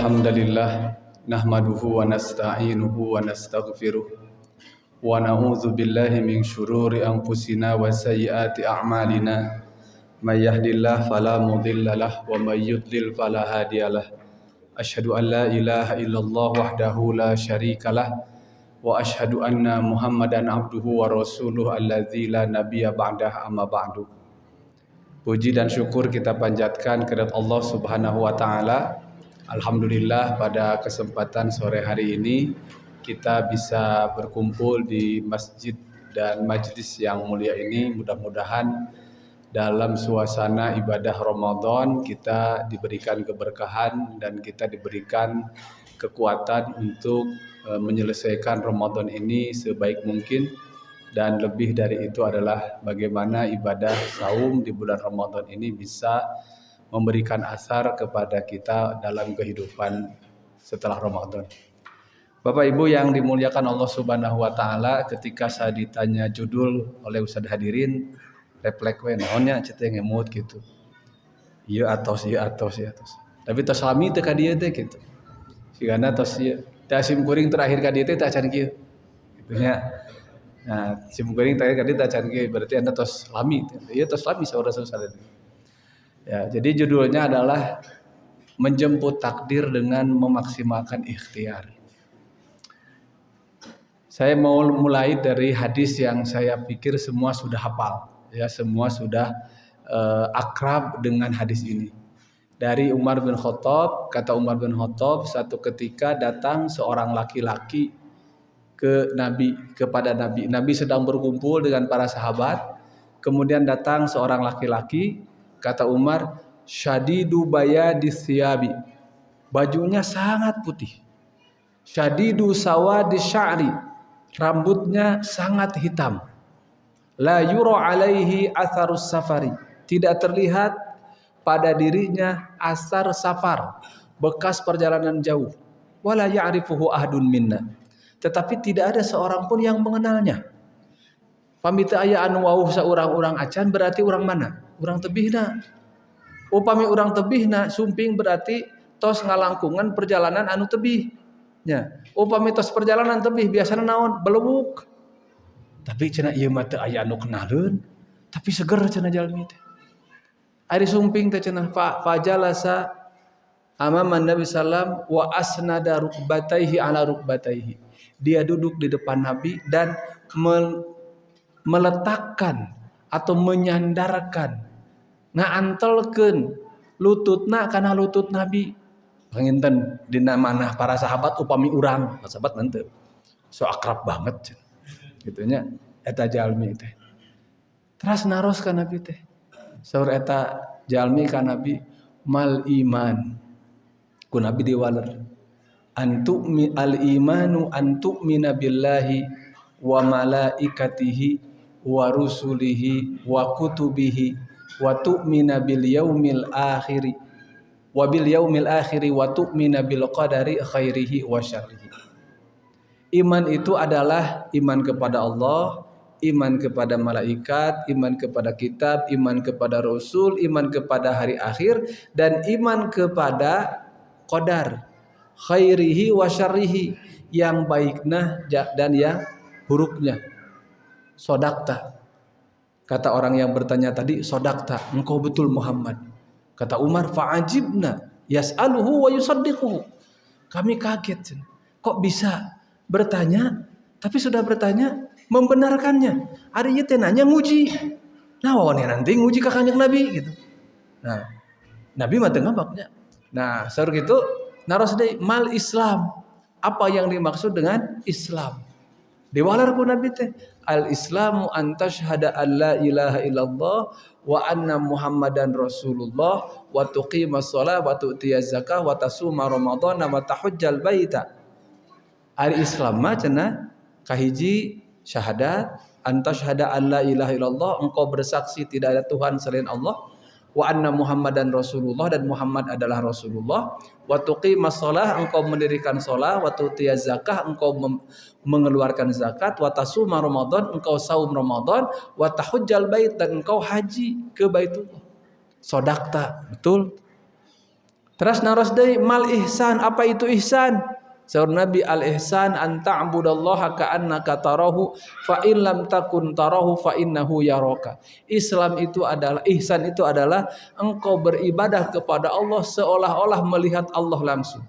Innalhamdalillah nahmaduhu wa nasta'inuhu wa nastaghfiruh wa na'udzu billahi min syururi anfusina wa sayyiati a'malina may yahdihillahu fala mudhillalah wa may yudlil fala hadiyalah. Asyhadu an la ilaha illallah wahdahu la syarikalah wa asyhadu anna Muhammadan abduhu wa rasuluh alladzi la nabiyya ba'dah amma ba'du. Puji dan syukur kita panjatkan kepada Allah Subhanahu wa taala. Alhamdulillah pada kesempatan sore hari ini kita bisa berkumpul di masjid dan majlis yang mulia ini. Mudah-mudahan dalam suasana ibadah Ramadan kita diberikan keberkahan dan kita diberikan kekuatan untuk menyelesaikan Ramadan ini sebaik mungkin. Dan lebih dari itu adalah bagaimana ibadah saum di bulan Ramadan ini bisa memberikan asar kepada kita dalam kehidupan setelah Ramadan. Bapak Ibu yang dimuliakan Allah Subhanahu wa taala, ketika saya ditanya judul oleh Ustaz hadirin, refleks we naonnya cenah ngemut gitu. Ieu atos. Tapi tos lami teh ka dieu teh gitu. Sigana tos ieu. Da sim kuring terakhir ka dieu teh teh can kieu. Gitu nya. Nah, sim kuring terakhir ka dieu teh can kieu, berarti anda tos lami. Ieu tos lami saudara-saudara. Ya, jadi judulnya adalah menjemput takdir dengan memaksimalkan ikhtiar. Saya mau mulai dari hadis yang saya pikir semua sudah hafal, ya semua sudah akrab dengan hadis ini. Dari Umar bin Khattab, kata Umar bin Khattab, satu ketika datang seorang laki-laki kepada Nabi. Nabi sedang berkumpul dengan para sahabat, kemudian datang seorang laki-laki. Kata Umar, syadidu bayadis thiyabi, bajunya sangat putih. Syadidu sawadis sya'ri, rambutnya sangat hitam. La yura alaihi atharus safari, tidak terlihat pada dirinya asar safar, bekas perjalanan jauh. Wala ya'rifuhu ahadun minna, tetapi tidak ada seorang pun yang mengenalnya. Pamita aya anu wauh saurang-urang acan berarti urang mana? Urang tebihna. Upami urang tebihna sumping berarti tos ngalangkungan perjalanan anu tebih. Nya, upami tos perjalanan tebih biasana naon? Belewuk. Tapi cenah ieu mah teu aya anu kenaleun, tapi seger cenah jalmi teh. Ari sumping teh cenah fajalasa amama Nabi sallam wa asnada rukbataihi ala rukbataihi. Dia duduk di depan Nabi dan meletakkan atau menyandarkan ngaantelkeun lututna kana lutut Nabi. Panginten dina manah para sahabat upami urang, sahabat henteu. So akrab banget gitu nya eta jalmi teh. Teras naros ka Nabi teh. Saur eta jalmi ka Nabi, mal iman. Ku Nabi diwaler. Antu'mi al imanu antu'mina billahi wa malaikatihi wa rusulihi wa kutubihi wa tu'mina bil yaumil akhiri wa bil yaumil akhiri wa tu'mina bil qadari khairihi wa syarrihi. Iman itu adalah iman kepada Allah, iman kepada malaikat, iman kepada kitab, iman kepada rasul, iman kepada hari akhir, dan iman kepada qadar khairihi wa syarrihi, yang baiknya dan yang buruknya. Sodakta, kata orang yang bertanya tadi, sodakta, engkau betul Muhammad. Kata Umar, fa'ajibna yas'aluhu wa yusaddiquhu. Kami kaget, kok bisa bertanya tapi sudah bertanya membenarkannya. Ari ieu teh nanya nguji. Nah, wawane nanti nguji ka Kanjeng Nabi gitu. Nah, Nabi mah teu ngabaknya. Nah, saur kitu naros deui mal Islam. Apa yang dimaksud dengan Islam? Diwalar ku Nabi teh, al-islamu an tashhada an la ilaha illallah wa anna muhammadan rasulullah wa tuqimas shalah wa tu'tiyaz zakah wa tasuma ramadhana wa tahujjal baita. Al-Islam mah cenah kahiji syahadat an tashhada an la ilaha illallah, engkau bersaksi tidak ada Tuhan selain Allah, wa anna muhammadan rasulullah, dan Muhammad adalah Rasulullah, wa tuqimas shalah, engkau mendirikan shalah, wa tu'tiyaz zakah, engkau mengeluarkan zakat, wa tasuma ramadan, engkau saum Ramadan, wa tahujjal bait, dan engkau haji ke Baitullah. Sodakta, betul. Terus naros deui mal ihsan, apa itu ihsan? Saur Nabi al ihsan an ta'budallaha ka'annaka tarahu fa in lam takun tarahu fa innahu yaraka. Islam itu adalah ihsan itu adalah engkau beribadah kepada Allah seolah-olah melihat Allah langsung.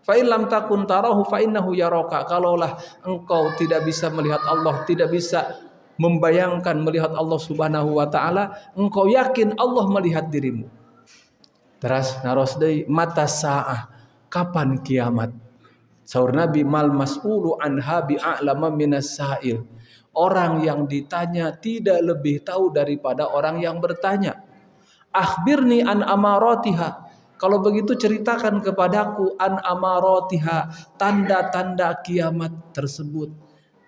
Fa in lam takun tarahu fa innahu yaraka. Kalaulah engkau tidak bisa melihat Allah, tidak bisa membayangkan melihat Allah Subhanahu wa taala, engkau yakin Allah melihat dirimu. Terus naros deui mata saah, kapan kiamat? Saur Nabi mal mas'ulu anha bi'a'lama minas sa'il. Orang yang ditanya tidak lebih tahu daripada orang yang bertanya. Akhbirni an amaratiha. Kalau begitu ceritakan kepadaku an amaratiha, tanda-tanda kiamat tersebut.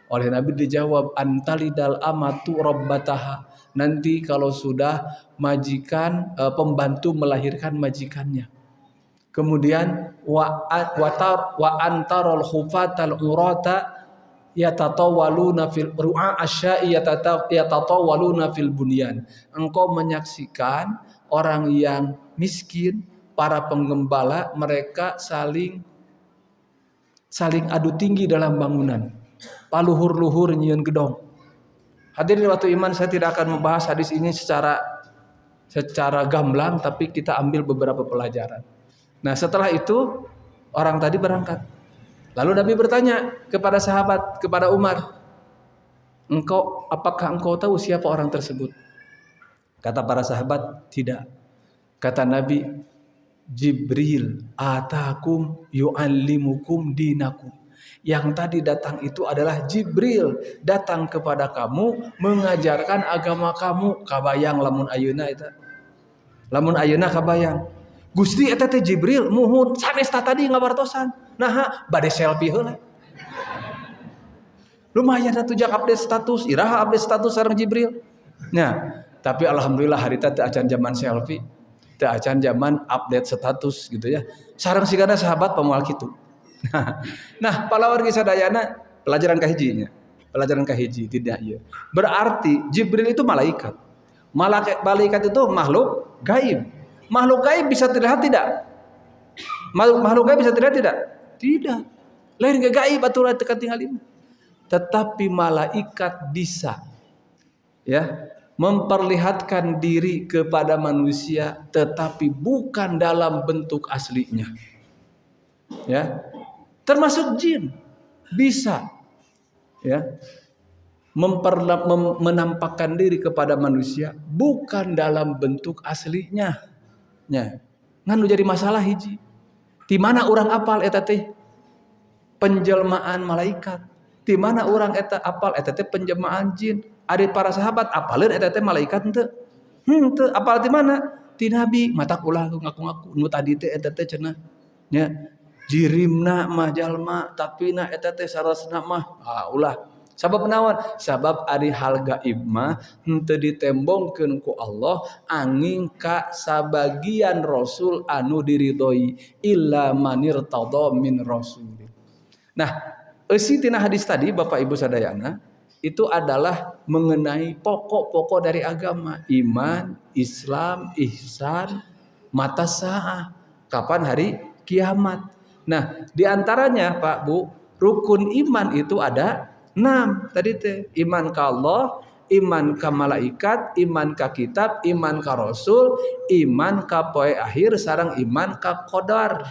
Oleh Nabi dijawab antalidal amatu rabbataha. Nanti kalau sudah majikan pembantu melahirkan majikannya. Kemudian wa antarul hufatal urata yatatawaluna fil ru'a asya'i yatatawaluna fil bunyan. Engkau menyaksikan orang yang miskin, para penggembala, mereka saling adu tinggi dalam bangunan. Paluhur-luhur nyieun gedong. Hadirin waktu iman, saya tidak akan membahas hadis ini secara gamblang, tapi kita ambil beberapa pelajaran. Nah setelah itu orang tadi berangkat. Lalu Nabi bertanya kepada sahabat, kepada Umar, apakah engkau tahu siapa orang tersebut? Kata para sahabat, tidak. Kata Nabi, Jibril atakum yu'allimukum dinakum. Yang tadi datang itu adalah Jibril, datang kepada kamu mengajarkan agama kamu. Kabayang lamun ayeuna eta. Lamun ayeuna kabayang. Gusti eta teh Jibril muhun sanes tadi ngabartosan. Nah, bade selfie heula. Lumayan atuh jak update status, iraha update status sareng Jibril. Nah, tapi alhamdulillah harita teu acan zaman selfie, teu acan zaman update status gitu ya. Sareng sigana sahabat pamoal kitu. Nah, palawargi sadayana pelajaran kahijinya. Pelajaran kahiji tidak ieu. Berarti Jibril itu malaikat. Malaikat itu makhluk gaib. Makhluk gaib bisa terlihat tidak? Makhluk gaib bisa terlihat tidak? Tidak. Lain ke gaib aturan teka tinggal ini. Tetapi malaikat bisa ya memperlihatkan diri kepada manusia tetapi bukan dalam bentuk aslinya. Ya. Termasuk jin bisa ya menampakkan diri kepada manusia bukan dalam bentuk aslinya. Ya, nganu jadi masalah hiji. Di mana orang apal eta teh penjelmaan malaikat? Di mana orang eta apal eta teh penjelmaan jin? Ari para sahabat apaleun eta teh malaikat henteu? Henteu, apal di mana? Ti Nabi, matak ulah ngaku-ngaku nu tadi teh eta teh cenah. Ya, jirimna mah jalma, tapi na eta teh sarasna mah ulah. Sabab naon? Sabab ari hal gaib mah henteu ditembongkeun ku Allah angin ka sabagian rasul anu diridhoi illa manir tadha min rasul. Nah, eusi tina hadis tadi Bapak Ibu sadayana itu adalah mengenai pokok-pokok dari agama, iman, Islam, ihsan, mata saah, kapan hari kiamat. Nah, diantaranya Pak Bu, rukun iman itu ada 6 tadi teh, iman ka Allah, iman ka malaikat, iman ka kitab, iman ka rasul, iman ka poe akhir sareng iman ka qadar.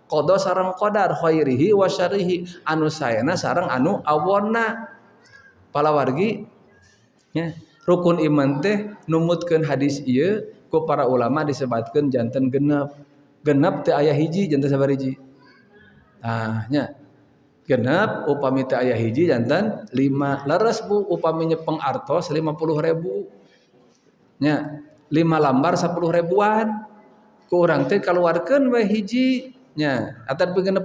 Qada sareng qadar khairihi wa syarrihi, anu saena sareng anu awonna. Palawargi nya rukun iman teh numutkeun hadis ieu ku para ulama disebatkeun janten genep. Genep teh aya hiji janten sabar hiji. Nya genep upami teh aya hiji janten 5 leres Bu upami nyepeng artos 50.000 nya 5 lambar 10 ribuan ku urang teh kaluarkeun we hiji nya atan 60.000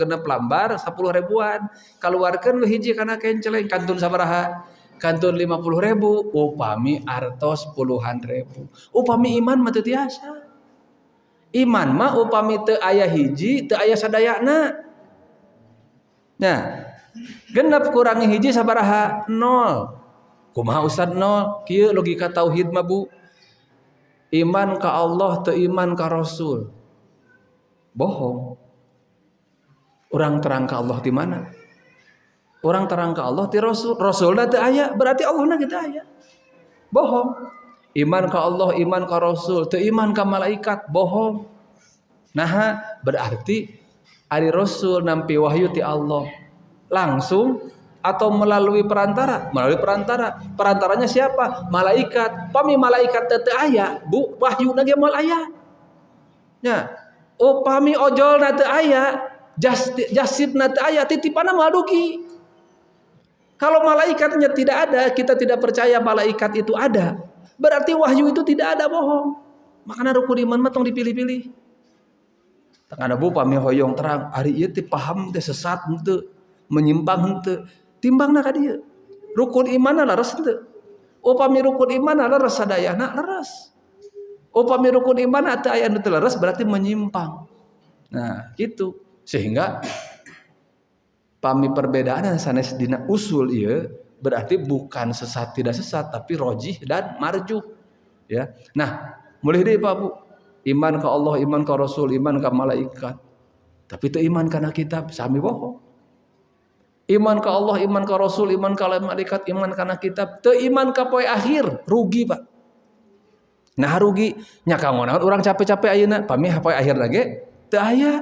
genep lambar 10 ribuan kaluarkeun we hiji kana kenceleng kantun sabaraha kantun 50.000 upami artos puluhan ribu upami iman mah teu tiasa iman mah upami teu aya hiji teu aya sadayana. Nah, genep kurangi hiji sabaraha 0. Kumaha Ustaz 0? Kieu logika tauhid mah Bu. Iman ka Allah teu iman ka Rasul. Bohong. Orang terang ke Allah di mana? Orang terang ke Allah di Rasul. Rasulna teu aya, berarti Allahna kita aya. Bohong. Iman ke Allah, iman ke Rasul, teu iman ke malaikat, bohong. Nah, berarti ari Rasul nampi wahyu ti Allah langsung atau melalui perantara? Melalui perantara. Perantaranya siapa? Malaikat. Pami malaikat teu aya, Bu, wahyuna ge moal aya. Nya, upami ojolna teu aya, jasidna teu aya, titipanna moal dugi. Kalau malaikatnya tidak ada, kita tidak percaya malaikat itu ada. Berarti wahyu itu tidak ada, bohong. Makanya rukun iman mah tong dipilih-pilih. Tak ada bu pami hoyong terang, hari ieu teh paham teh sesat henteu, menyimpang henteu. Timbangna ka dieu. Rukun iman laras henteu. Upami rukun iman laras sadayana laras. Upami rukun iman teu aya nu teu laras berarti menyimpang. Nah, gitu. Sehingga pami perbedaan sanes dina usul ieu berarti bukan sesat tidak sesat tapi rojih dan marjuh. Ya. Nah, mulai deui Pak Bu. Iman ke Allah, iman ke Rasul, iman ke malaikat. Tapi itu iman kana kitab, sami bohong. Iman ke Allah, iman ke Rasul, iman ke malaikat, iman kana kitab, teu iman ka poe akhir, rugi Pak. Nah rugi, nya kangonaon urang capek-capek ayeuna, pami poe akhir lagi teu aya.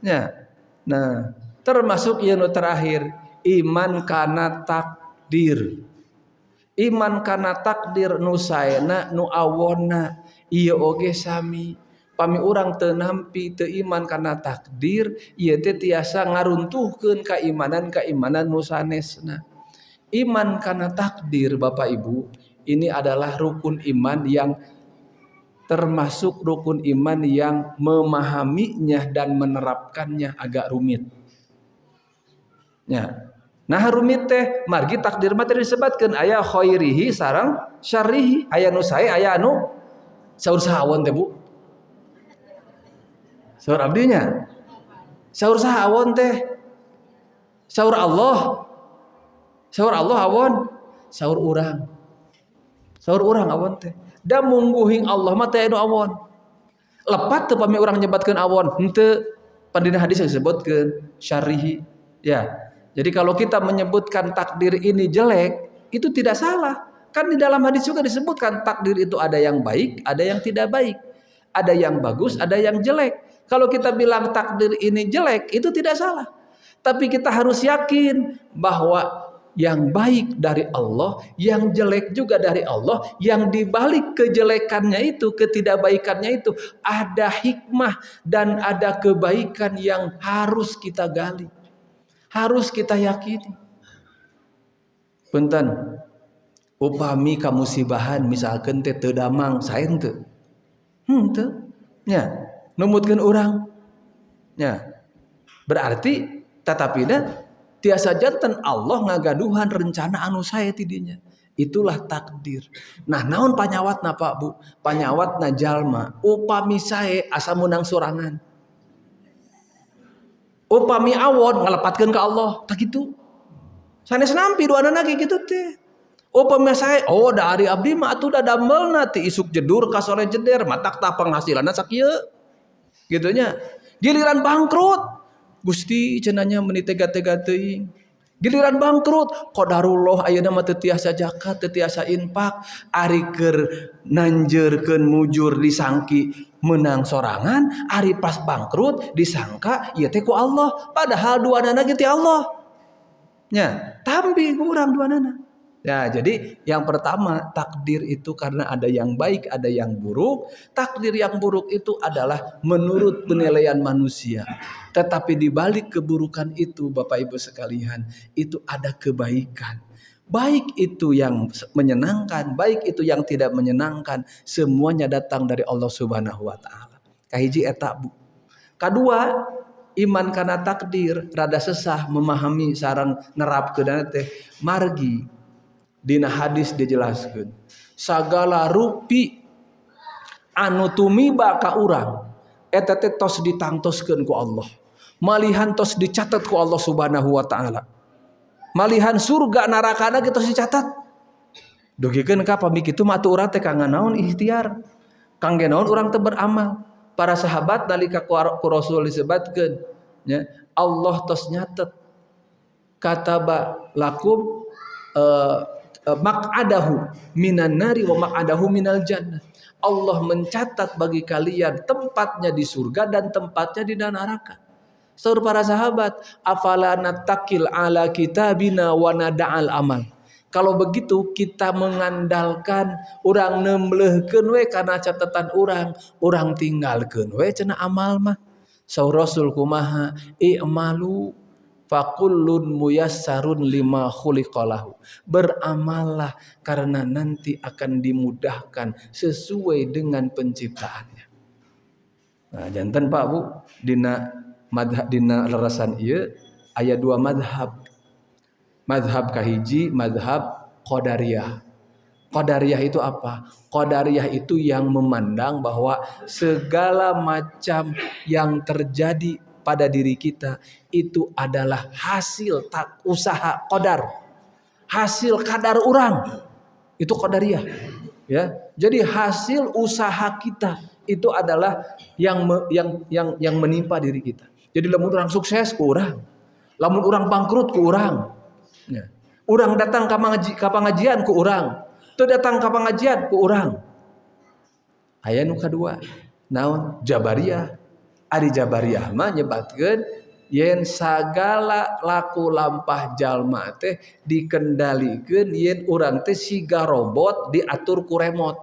Nya. Nah, termasuk ieu nu terakhir, iman kana takdir. Iman kana takdir nu saena nu awonna ieu oge sami. Pami urang teu nampi teu iman kana takdir, ieu teh tiasa ngaruntuhkeun keimanan nu sanesna. Iman kana takdir Bapak Ibu, ini adalah rukun iman yang termasuk rukun iman yang memahaminya dan menerapkannya agak rumit. Ya. Nah rumit teh margi takdir mah teh disebutkeun aya khairihi sareng syarrihi, aya nu sae aya anu saur sahawon teh Bu. Saur abdinya. Saur sahawon teh. Saur Allah. Saur Allah awon, saur urang. Saur urang awon teh. Da mungguhing Allah mah teh anu awon. Lepat teu pami urang nyebatkeun awon, henteu. Pandina hadis disebutkeun syarrihi. Ya. Jadi kalau kita menyebutkan takdir ini jelek, itu tidak salah. Kan di dalam hadis juga disebutkan takdir itu ada yang baik, ada yang tidak baik. Ada yang bagus, ada yang jelek. Kalau kita bilang takdir ini jelek, itu tidak salah. Tapi kita harus yakin bahwa yang baik dari Allah, yang jelek juga dari Allah, yang dibalik kejelekannya itu, ketidakbaikannya itu, ada hikmah dan ada kebaikan yang harus kita gali. Harus kita yakini. Punten, upami kamusibahan misalkan teh teu damang sae henteu. Henteu. Nya, numutkeun urang. Nya. Berarti tatapina tiasa janten Allah ngagaduhan rencana anu sae ti dinya. Itulah takdir. Nah, naon panyawatna Pak Bu? Panyawatna jalma upami sae asa menang sorangan. Upami awon ngalepatkeun ka Allah, tak kitu. Sanes nampi duanana ge kitu teh. Upami sae, oh da ari abdi mah atuh da damelna ti isuk jedur ka sore jeder, matak ta penghasilanna sakieu. Kitu nya. Giliran bangkrut, Gusti cenanya meuni tega-tega teuing. Giliran bangkrut, qadarullah ayeuna mah teu tiasa zakat, teu tiasa infak, ari keur nanjeurkeun mujur disangki menang sorangan, ari pas bangkrut disangka ieu teh ku Allah, padahal duanana ge ti Allah. Nya, tampi ku urang duanana. Ya, jadi yang pertama takdir itu karena ada yang baik, ada yang buruk. Takdir yang buruk itu adalah menurut penilaian manusia. Tetapi di balik keburukan itu Bapak Ibu sekalian, itu ada kebaikan. Baik itu yang menyenangkan, baik itu yang tidak menyenangkan, semuanya datang dari Allah Subhanahu wa taala. Kahiji eta Bu. Kadua, iman kana takdir rada sesah memahami sareng nerapkeun teh margi. Dina hadis dijelaskeun sagala rupi anu tumiba ka urang eta teh tos ditangtoskeun ku Allah, malihan tos dicatat ku Allah Subhanahu wa taala, malihan surga narakana ge tos dicatat. Dugikeun ka pami kitu mah atuh urang teh kangge naon ikhtiar, kangge naon urang teh beramal. para sahabat nalika ku Rasul disebutkeun nya Allah tos nyatet kataba lakum maq'adahu minan nari wa maq'adahu minal jannah. Allah mencatat bagi kalian tempatnya di surga dan tempatnya di neraka. Saur para sahabat, afala natakil ala kitabina wa nada'al amal. Kalau begitu kita mengandalkan urang nemblehkeun we kana catatan urang tinggalkeun we cenah amal mah. Saur Rasul kumaha i'malu fakullun muyassarun lima khuliqalahu. Beramallah karena nanti akan dimudahkan sesuai dengan penciptaannya. Nah, janten Pak Bu dina lerasan ieu aya dua madhab. Madhab kahiji, madhab Qadariyah. Qadariyah itu apa? Qadariyah itu yang memandang bahwa segala macam yang terjadi pada diri kita itu adalah hasil usaha qadar, hasil kadar orang. Itu Qadariyah. Ya, jadi hasil usaha kita itu adalah yang menimpa diri kita. Jadi lamun orang sukses ku urang, lamun orang bangkrut ku urang. Ya. Urang datang ka pengajian ku urang, teu datang ka pengajian ku urang. Aya nu kadua, naon? Jabariyah. Ari Jabariyah mah nyebatkeun yen sagala laku lampah jalma teh dikendalikeun yen urang teh siga robot diatur ku remote.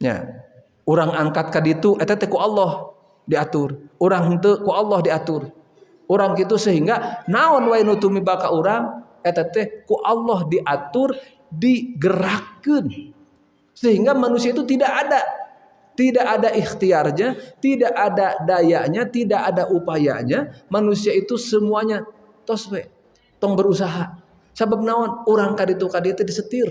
Ya. Urang angkat ka ditu eta teh ku Allah diatur. Urang henteu ku Allah diatur. Urang kitu sehingga naon wae nu tumiba ka urang eta teh ku Allah diatur, digerakkeun. Sehingga manusia itu tidak ada ikhtiarnya, tidak ada dayanya, tidak ada upayanya. Manusia itu semuanya tos we tong berusaha. Sabab naon? Urang ka ditu disetir.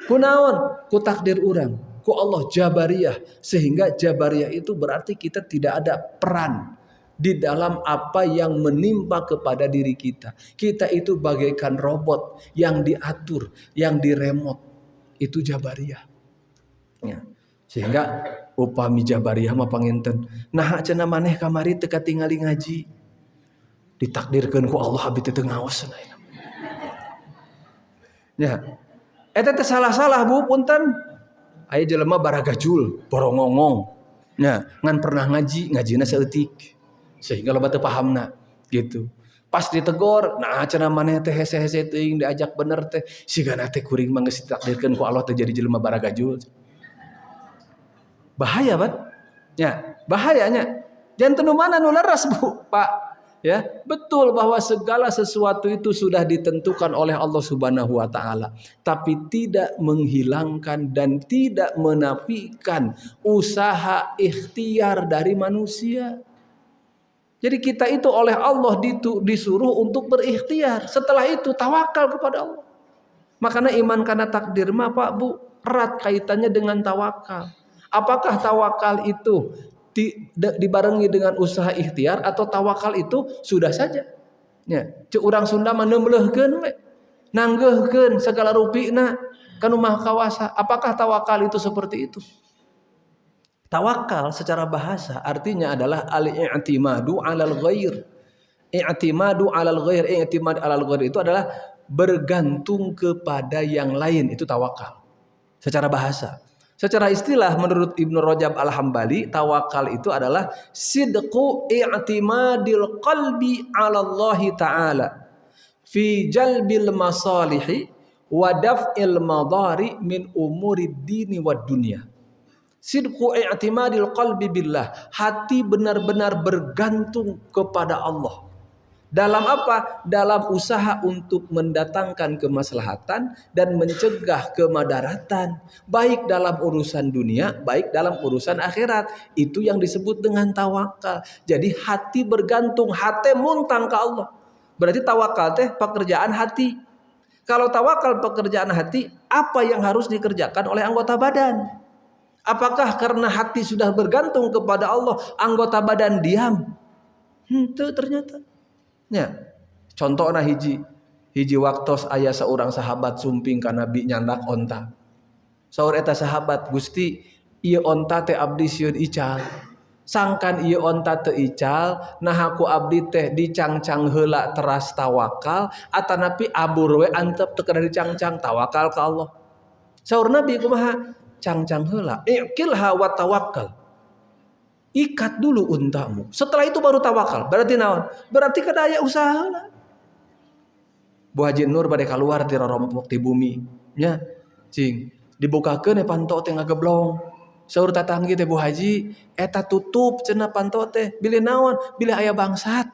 Ku naon? Ku takdir urang. Ku Allah Jabariyah. Sehingga Jabariyah itu berarti kita tidak ada peran di dalam apa yang menimpa kepada diri kita. Kita itu bagaikan robot yang diatur, yang diremote. Itu Jabariyah. Ya. Sehingga upami Jabariyah mah panginten, nah cenah maneh kamari teu katingali ngaji. Ditakdirkeun ku Allah abi teu ngaos cenah. Ya. Eta teh salah-salah Bu, punten. Aya jelema baragajul, borongongong. Nya, ngan pernah ngaji, ngajina saeutik. Sehingga loba teu pahamna gitu. Pas ditegor, nah cenah maneh teh hese-hese teuing diajak bener teh sigana teh kuring mah geus ditakdirkeun ku Allah teh jadi jelema baragajul. Bahaya ban? Ya, bahayanya. Janten nu mana nu leres Bu, Pak. Ya, betul bahwa segala sesuatu itu sudah ditentukan oleh Allah Subhanahu wa taala, tapi tidak menghilangkan dan tidak menafikan usaha ikhtiar dari manusia. Jadi kita itu oleh Allah disuruh untuk berikhtiar. Setelah itu tawakal kepada Allah. Makanya iman karena takdir mah Pak Bu erat kaitannya dengan tawakal. Apakah tawakal itu dibarengi dengan usaha ikhtiar atau tawakal itu sudah saja? Ya, ceu urang Sunda mah neumeuleuhkeun we. Nanggeuhkeun segala rupina kanu maha kawasa. Apakah tawakal itu seperti itu? Tawakal secara bahasa artinya adalah al-i'timadu 'alal ghair. I'timadu 'alal ghair, i'timad 'alal ghair itu adalah bergantung kepada yang lain, itu tawakal. Secara bahasa. Secara istilah menurut Ibnu Rajab Al-Hambali, tawakal itu adalah sidqu i'timadil qalbi 'ala Allah taala fi jalbil masalihi wa daf'il madari min umurid dini wad dunya. Sidqu i'timadil qalbi billah, hati benar-benar bergantung kepada Allah. Dalam apa? Dalam usaha untuk mendatangkan kemaslahatan dan mencegah kemadaratan, baik dalam urusan dunia, baik dalam urusan akhirat. Itu yang disebut dengan tawakal. Jadi hati bergantung, hati muntang ke Allah. Berarti tawakal teh pekerjaan hati. Kalau tawakal pekerjaan hati, apa yang harus dikerjakan oleh anggota badan? Apakah karena hati sudah bergantung kepada Allah, anggota badan diam? Itu ternyata. Ya, contohnya hiji waktos aya seorang sahabat sumping ka Nabi nyandak onta. Saur eta sahabat, Gusti, ieu onta teh abdi sieun ical. Sangkan ieu onta teu ical, nah aku abdi teh dicangcang heula teras tawakal atanapi abur we antep teu kada dicangcang tawakal ka Allah. Saur Nabi kumaha? Cangcang heula. Iqilha wa tawakkal. Ikat dulu untamu. Setelah itu baru tawakal. Berarti naon? Berarti kada aya usaha heula. Bu Haji Nur bade kaluar ti rorompok ti bumi nya cing dibukakeun panto teh ngageblong saur tatanggi teh Bu Haji eta tutup cenah panto teh bilih naon bilih aya bangsat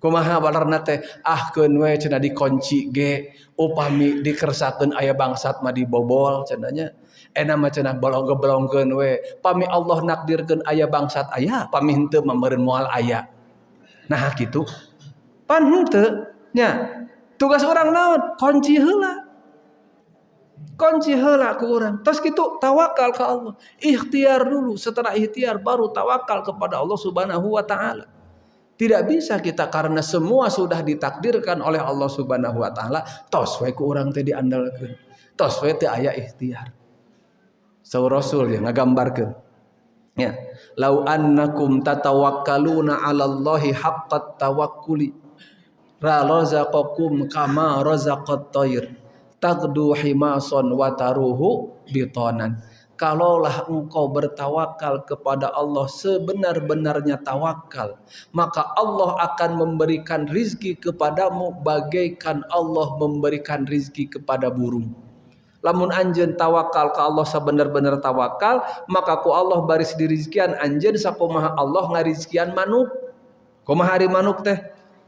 kumaha balarna teh ahkeun we cenah dikunci ge upami dikersakeun aya bangsat mah dibobol cenah nya ena mah cenah bolong-geblongkeun we pami Allah nakdirkeun aya bangsat aya pami henteu mah meureun moal aya nah kitu pan henteu nya tugas orang naon kunci heula ku urang tos kitu tawakal ka Allah ikhtiar dulu setelah ikhtiar baru tawakal kepada Allah Subhanahu wa taala tidak bisa kita karena semua sudah ditakdirkan oleh Allah Subhanahu wa taala tos we ku urang teh diandalkeun tos we teh aya ikhtiar saur Rasul ya ngagambarkeun ya lau annakum tatawakkaluna 'alallahi haqqat tawakkuli razaqakum kama razaqat tayr taqdu himason wa taruhu bitonan. Kalaulah engkau bertawakal kepada Allah sebenar-benarnya tawakal, maka Allah akan memberikan rizki kepadamu bagaikan Allah memberikan rizki kepada burung. Lamun anjeun tawakal ka Allah sebenar-benar tawakal, maka ku Allah baris dirizkian anjeun sakumaha Allah ngarizkian manuk. Kumaha ari manuk teh?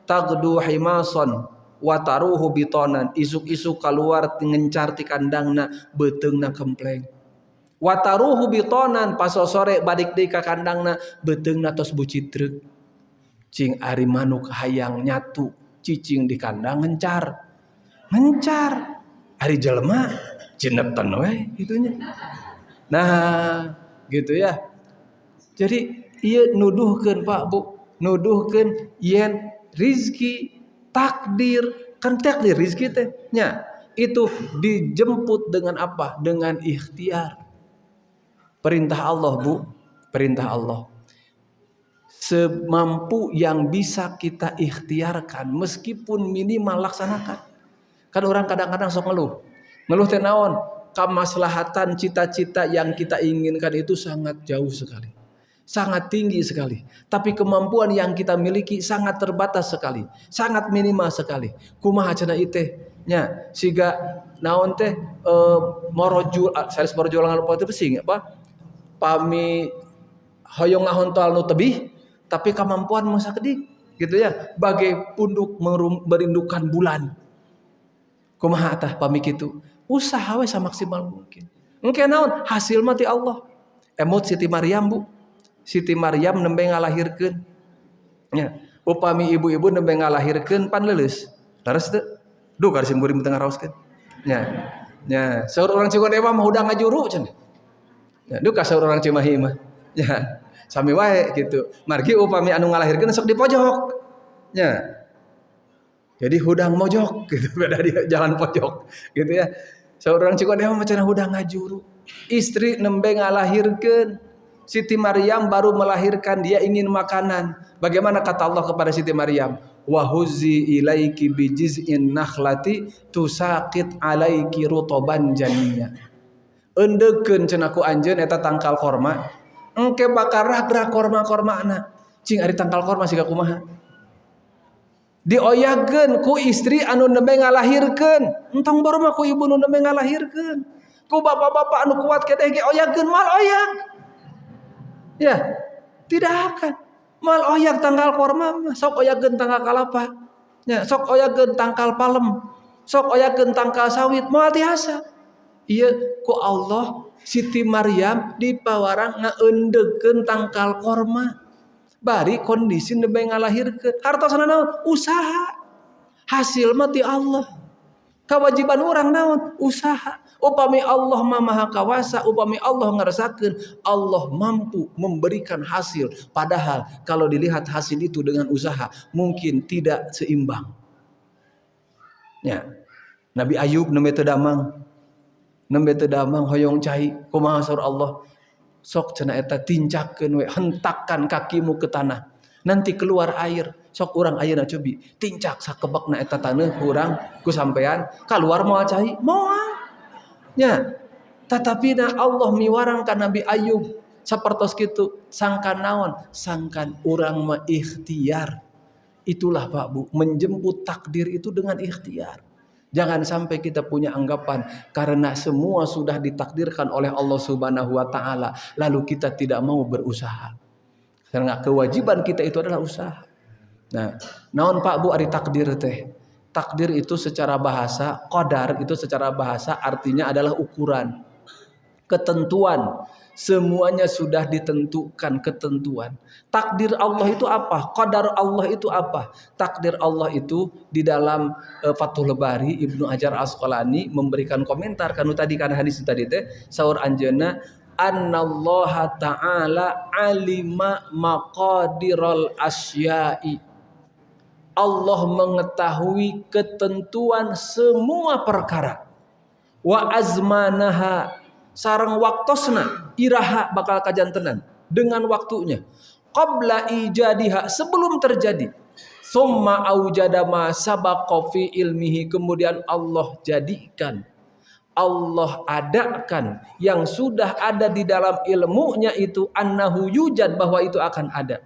Tagdu himason wa taruhu bitonan isuk-isuk keluar ngencar ti kandangna beuteungna kempleng wa taruhu bitonan pasosore balik deui ka kandangna beuteungna tos bucitreuk cing ari manuk hayang nyatu cicing di kandang ngencar ari jelema cineten we gitunya nah gitu ya jadi ieu nuduhkeun Pak Bu nuduhkeun yen rizki takdir kan takdir rizki teh nya itu dijemput dengan apa dengan ikhtiar perintah Allah Bu perintah Allah semampu yang bisa kita ikhtiarkan meskipun minimal laksanakan kan orang kadang-kadang sok ngeluh teh naon kamaslahatan cita-cita yang kita inginkan itu sangat jauh sekali sangat tinggi sekali tapi kemampuan yang kita miliki sangat terbatas sekali sangat minimal sekali kumaha cenah ieu teh nya siga naon teh marojul sanes marojulangan apa teh pesing apa pami hoyong ngahontol nu tebih tapi kemampuan masa kedik gitu ya bagai punduk merindukan bulan kumaha tah pami kitu usaha we samaksimal mungkin engke naon hasil mah ti Allah emot Siti Maryam Bu Siti Maryam nembe ngalahirkeun nya upami ibu-ibu nembe ngalahirkeun pan leuleus leres teu duh ka sim geuring teu ngaraoskeun nya saur urang Cikondewa mah udah ngajuru cenah nya duh ka saur urang Cimahi mah nya sami wae gitu margi upami anu ngalahirkeun sok di pojok nya jadi hudang mojok gitu beda di jalan pojok gitu ya saur urang Cikondewa mah cenah hudang ngajuru istri nembe ngalahirkeun Siti Maryam baru melahirkan dia ingin makanan. Bagaimana kata Allah kepada Siti Maryam? Wa huzzi ilaiki bijiz'in nakhlati tusaqit alaiki rutoban janiyya. Endeukeun cenah ku anjeun eta tangkal korma. Engke bakal ragrag korma-kormana. Cing ari tangkal korma siga kumaha? Dioyageun ku istri anu nembe ngalahirkeun. Entong baru mah ku ibu nu nembe ngalahirkeun. Ku bapak-bapak anu kuat kedeh ge oyageun mal oyag. Ya, tidak akan. Mal oyak tangkal korma, sok oyakeun tangkal kalapa. Ya, sok oyakeun tangkal palem. Sok oyakeun tangkal sawit, moal tiasa. Ieu ku Allah Siti Maryam dipawarang ngaeundekeun tangkal korma. Bari kondisi nembe ngalahirkeun. Hartosna naon? Usaha. Hasil mah ti Allah. Kewajiban orang naon? Usaha. Upami Allah maha kawasa, upami Allah ngerasakeun, Allah mampu memberikan hasil. Padahal kalau dilihat hasil itu dengan usaha mungkin tidak seimbang. Ya. Nabi Ayub nembe teu damang hoyong cai kumaha saur Allah sok cenah eta tincakeun we, hentakkan kakimu ke tanah. Nanti keluar air. Sok urang ayeuna cobi tincak sakebekna eta taneuh urang ku sampean keluar moal cai moal. Nya, tatapina Allah miwarang ka Nabi Ayub sapertos kitu sangkan naon? Sangkan urang mah ikhtiar. Itulah Pak Bu, menjemput takdir itu dengan ikhtiar. Jangan sampai kita punya anggapan karena semua sudah ditakdirkan oleh Allah Subhanahu wa taala lalu kita tidak mau berusaha. Karena kewajiban kita itu adalah usaha. Nah, naon Pak Bu ari takdir teh? Takdir itu secara bahasa, qadar itu secara bahasa artinya adalah ukuran. Ketentuan. Semuanya sudah ditentukan ketentuan. Takdir Allah itu apa? Qadar Allah itu apa? Takdir Allah itu di dalam Fathul Bari Ibnu Hajar Asqalani memberikan komentar kanu tadi kana hadis tadi teh saur anjeunna annallaha ta'ala alima maqadiral asya'i. Allah mengetahui ketentuan semua perkara. Wa azmanaha sareng waktosna iraha bakal kajantenan dengan waktunya qabla ijadiha sebelum terjadi summa aujada ma sabaqa fi ilmihi kemudian Allah jadikan Allah adakan yang sudah ada di dalam ilmunya itu annahu yujad bahwa itu akan ada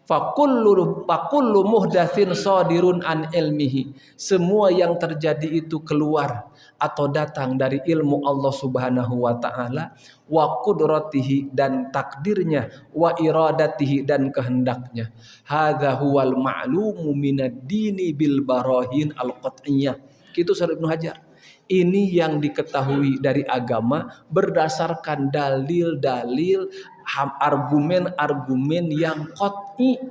Fakullu muhdatsin sadirun an ilmihi. Semua yang terjadi itu keluar atau datang dari ilmu Allah Subhanahu wa taala wa qudratihi dan takdirnya wa iradatihi dan kehendaknya. Hadza huwal ma'lumu minad dini bil barahin al qat'iyyah. Kitu Syarh Ibnu Hajar. Ini yang diketahui dari agama berdasarkan dalil-dalil argumen-argumen yang qat'i.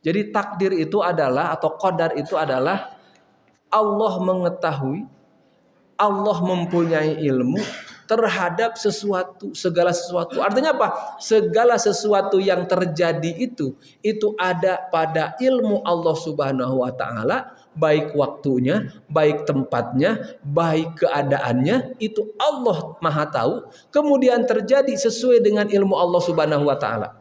Jadi takdir itu adalah atau qadar itu adalah Allah mengetahui, Allah mempunyai ilmu terhadap sesuatu, segala sesuatu. Artinya apa? Segala sesuatu yang terjadi itu ada pada ilmu Allah Subhanahu wa taala, baik waktunya, baik tempatnya, baik keadaannya, itu Allah Maha tahu, kemudian terjadi sesuai dengan ilmu Allah Subhanahu wa taala.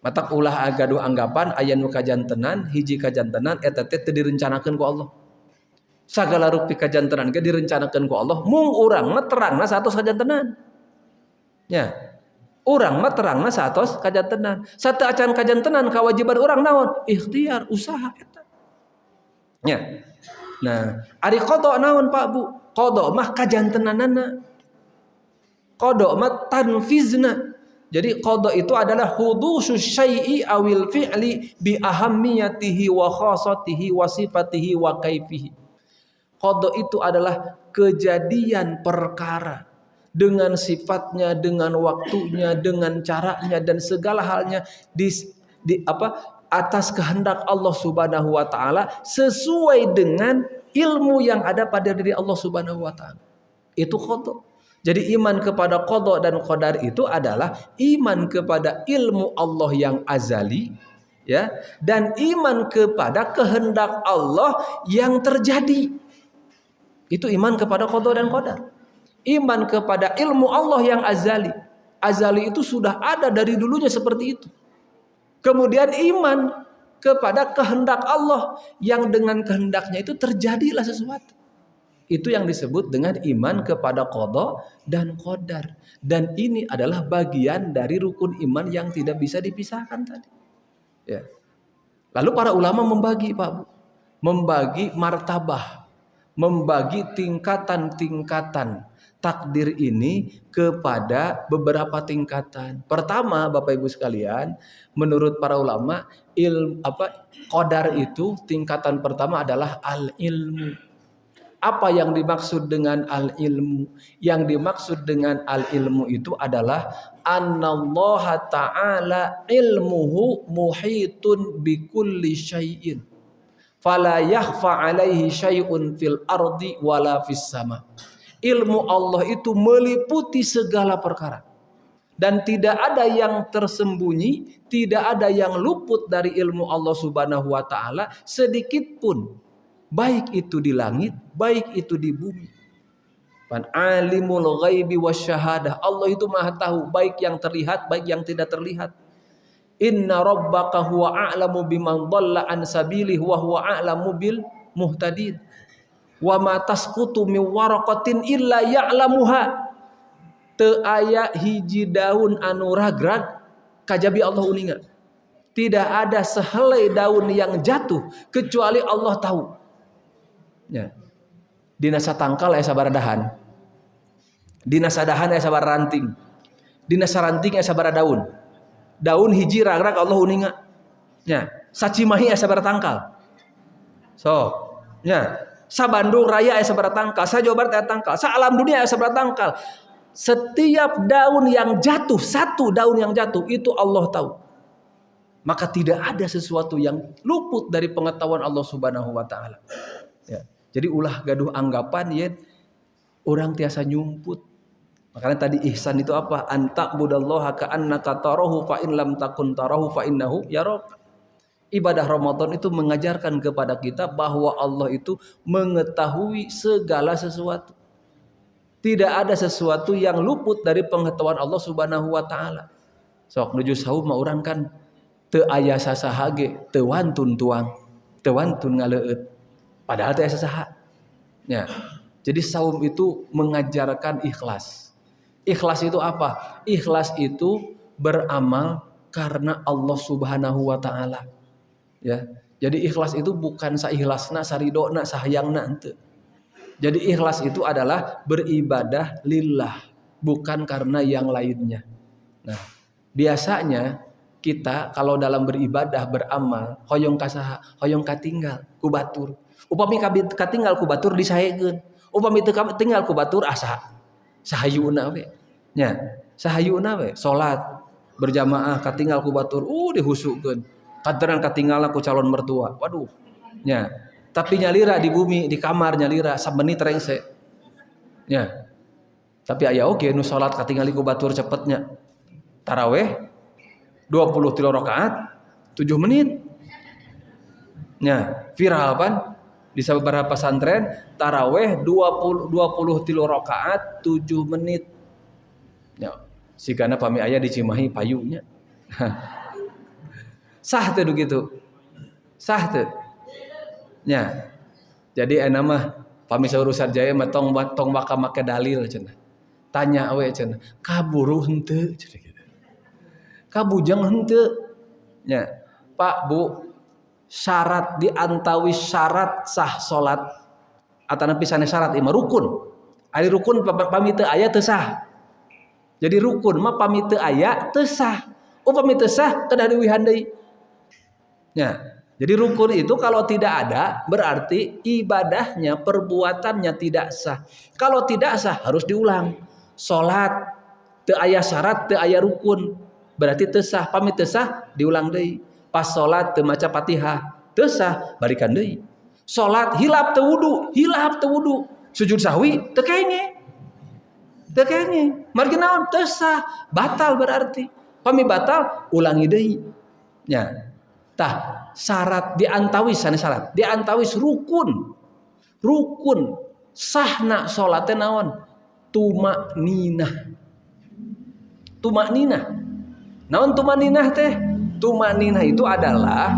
Matak ulah agaduh anggapan aya nu kajantenan, hiji kajantenan eta teh teu direncanakeun ku Allah. Sagala rupi kajantenan ge direncanakeun ku Allah, mung urang mah terangna satos kajantenan. Nya. Urang mah terangna satos kajantenan. Sateu acan kajantenan kawajiban urang naon? Ikhtiar, usaha eta. Nya. Nah, ari qada naon Pak Bu? Qada mah kajantenanana. Qada mah tanfizna. Jadi qada itu adalah hudusus syai'i awil fi'li bi ahammiyatihi wa khassatihi wa sifatihi wa kaifihi. Qada itu adalah kejadian perkara dengan sifatnya, dengan waktunya, dengan caranya dan segala halnya atas kehendak Allah Subhanahu wa taala sesuai dengan ilmu yang ada pada diri Allah Subhanahu wa taala. Itu qada. Jadi iman kepada qada dan qadar itu adalah iman kepada ilmu Allah yang azali, ya, dan iman kepada kehendak Allah yang terjadi. Itu iman kepada qada dan qadar. Iman kepada ilmu Allah yang azali. Azali itu sudah ada dari dulunya seperti itu. Kemudian iman kepada kehendak Allah yang dengan kehendaknya itu terjadilah sesuatu. Itu yang disebut dengan iman kepada qada dan qadar. Dan ini adalah bagian dari rukun iman yang tidak bisa dipisahkan tadi. Ya. Lalu para ulama membagi Pak Bu. Membagi martabah. Membagi tingkatan-tingkatan takdir ini kepada beberapa tingkatan. Pertama Bapak Ibu sekalian, menurut para ulama, qadar itu tingkatan pertama adalah al-ilmu. Apa yang dimaksud dengan al-ilmu? Yang dimaksud dengan al-ilmu itu adalah annallaha ta'ala ilmuhu muhitun bikulli syai'in. Fala yakhfa alaihi syai'un fil ardi wala fis sama. Ilmu Allah itu meliputi segala perkara. Dan tidak ada yang tersembunyi, tidak ada yang luput dari ilmu Allah Subhanahu wa taala sedikit pun. Baik itu di langit, baik itu di bumi. Pan alimul ghaibi wasyahadah. Allah itu Maha tahu baik yang terlihat baik yang tidak terlihat. Inna rabbaka huwa a'lamu biman dhalla an sabilihi wa huwa a'lamu bil muhtadin. Wa ma tasqutu min waraqatin illa ya'lamuha. Teu aya hiji daun anu ragrag kajabi Allah uninga. Tidak ada sehelai daun yang jatuh kecuali Allah tahu. Ya. Dina satangkal aya sabaradahan. Dina sadahan aya sabar ranting. Dina saranting aya sabaraha daun. Daun hiji ragrag Allah uninga. Nya, sacimahi aya sabaraha tangkal. So, nya, sa Bandung Raya aya sabaraha tangkal, sa Jawa Barat aya tangkal, sa alam dunia aya sabaraha tangkal. Setiap daun yang jatuh, satu daun yang jatuh itu Allah tahu. Maka tidak ada sesuatu yang luput dari pengetahuan Allah Subhanahu wa taala. Ya. Jadi ulah gaduh anggapan ya orang tiasa nyumput. Makanya tadi ihsan itu apa? Anta budallaha ka'annaka tarahu fa in lam takun tarahu fa innahu yarak. Ibadah Ramadan itu mengajarkan kepada kita bahwa Allah itu mengetahui segala sesuatu. Tidak ada sesuatu yang luput dari pengetahuan Allah Subhanahu wa taala. Sok nuju saum mah urang kan teu aya sasaha ge teu wantun tuang, teu wantun ngaleueut. Padahal teu aya sasaha. Ya. Jadi saum itu mengajarkan ikhlas. Ikhlas itu apa? Ikhlas itu beramal karena Allah Subhanahu wa taala. Ya. Jadi ikhlas itu bukan saikhlasna, saridona, sahayangna henteu. Jadi ikhlas itu adalah beribadah lillah, bukan karena yang lainnya. Nah, biasanya kita kalau dalam beribadah beramal hoyong kasaha, hoyong katinggal ku batur. Upami katinggal ku batur disaekeun. Upami teu katinggal ku batur asa sahayuna we. Nya, sahayuna we salat berjamaah katinggal ku batur dihusukeun. Kateran katinggal ku calon mertua. Waduh. Nya, tapi nyalira di bumi di kamar nyalira sabenit rengse. Nya. Tapi aya oge nu salat katinggali ku batur cepetnya. Tarawih 23 rakaat 7 menit. Nya, viral pan di beberapa pesantren tarawih 23 rakaat 7 menit. Ya, sigana pami aya di Cimahi payunya. Sah teu gitu. Sah teu. Nya. Jadi aya mah pami saurusan jaya mah tong baka make dalil cenah. Tanya we cenah, kaburu henteu cenah kitu. Kabujang henteu. Nya, Pak Bu, syarat diantawis syarat sah salat atana pisane syarat imah rukun. Ari rukun pami teu aya teu sah. Jadi rukun mah pami teu aya teu sah. Upami teu sah kedah diwihan deui. Ya, jadi rukun itu kalau tidak ada berarti ibadahnya, perbuatannya tidak sah. Kalau tidak sah harus diulang. Salat teu aya syarat, teu aya rukun, berarti teu sah. Pami teu sah diulang deui. Pas salat teu maca Fatihah, teu sah, balikan deui. Salat hilap teu wudu, sujud sahwi teu kenge. Teu kenge. Margi naon? Teu sah, batal berarti. Pami batal, ulangi deui. Nya. Tah, syarat diantawis sana syarat. Diantawis rukun. Rukun sahna salat teh naon? Tumakninah. Tumakninah. Naon tumakninah teh? Tumakninah itu adalah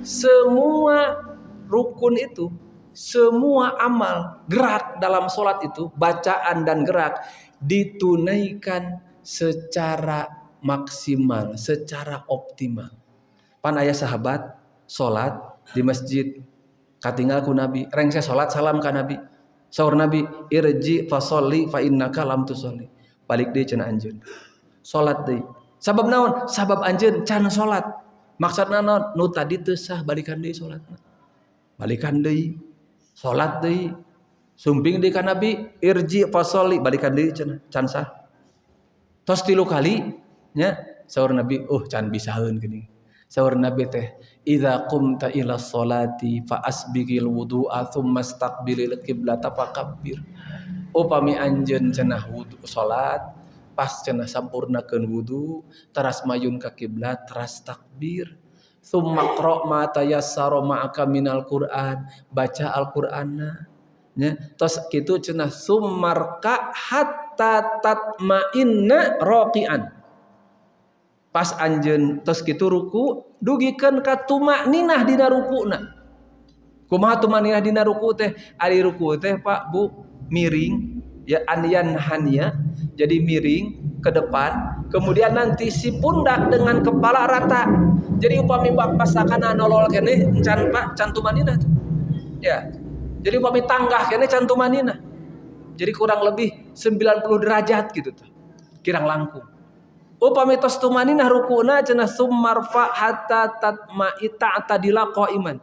semua rukun itu, semua amal, gerak dalam salat itu, bacaan dan gerak ditunaikan secara maksimal, secara optimal. Pan aya sahabat salat di masjid katinggal ku Nabi, rengse salat salam ka Nabi. Saur Nabi, irji fa sholli fa innaka lam tusolli. Balik deui cenah anjeun. Salat deui. Sabab naon? Sabab anjeun can salat. Maksudna naon? Nu tadi teu sah balikan deui salatna. Balikan deui. Salat deui. Sumping deui ka Nabi, irji fa sholli, balikan deui cenah can sah. Tos 3 kali nya saur Nabi, can bisaheun geuning. Saur Nabi teh, idza qumta ila sholati fa asbighil wudu'a tsumma istaqbilil qiblata fakabbir. Upami anjeun cenah wudu salat, pas cenah sampurnakeun wudu, teras mayun ka kiblat, teras takbir. Tsumma qra' ma tayassara ma'aka minal Qur'an, baca Al-Qur'anna. nya tos kitu cenah summarka hatta tatma'inna raqi'an. Pas anjeun tos kitu ruku dugikeun ka tumakninah dina rukuna. Kumaha tumakninah dina ruku teh? Ari ruku teh Pak Bu miring ya anyan hanya jadi miring ke depan, kemudian nanti si pundak dengan kepala rata. Jadi upami pasakana nolol kene can Pak can tumakninah tuh. Ya. Jadi upami tanggah kene can tumakninah. Jadi kurang lebih 90 derajat gitu tuh. Kirang langkung. Upami tos tumaninah rukuna cenah summarfa hatta tatma'ita atadila qaiman.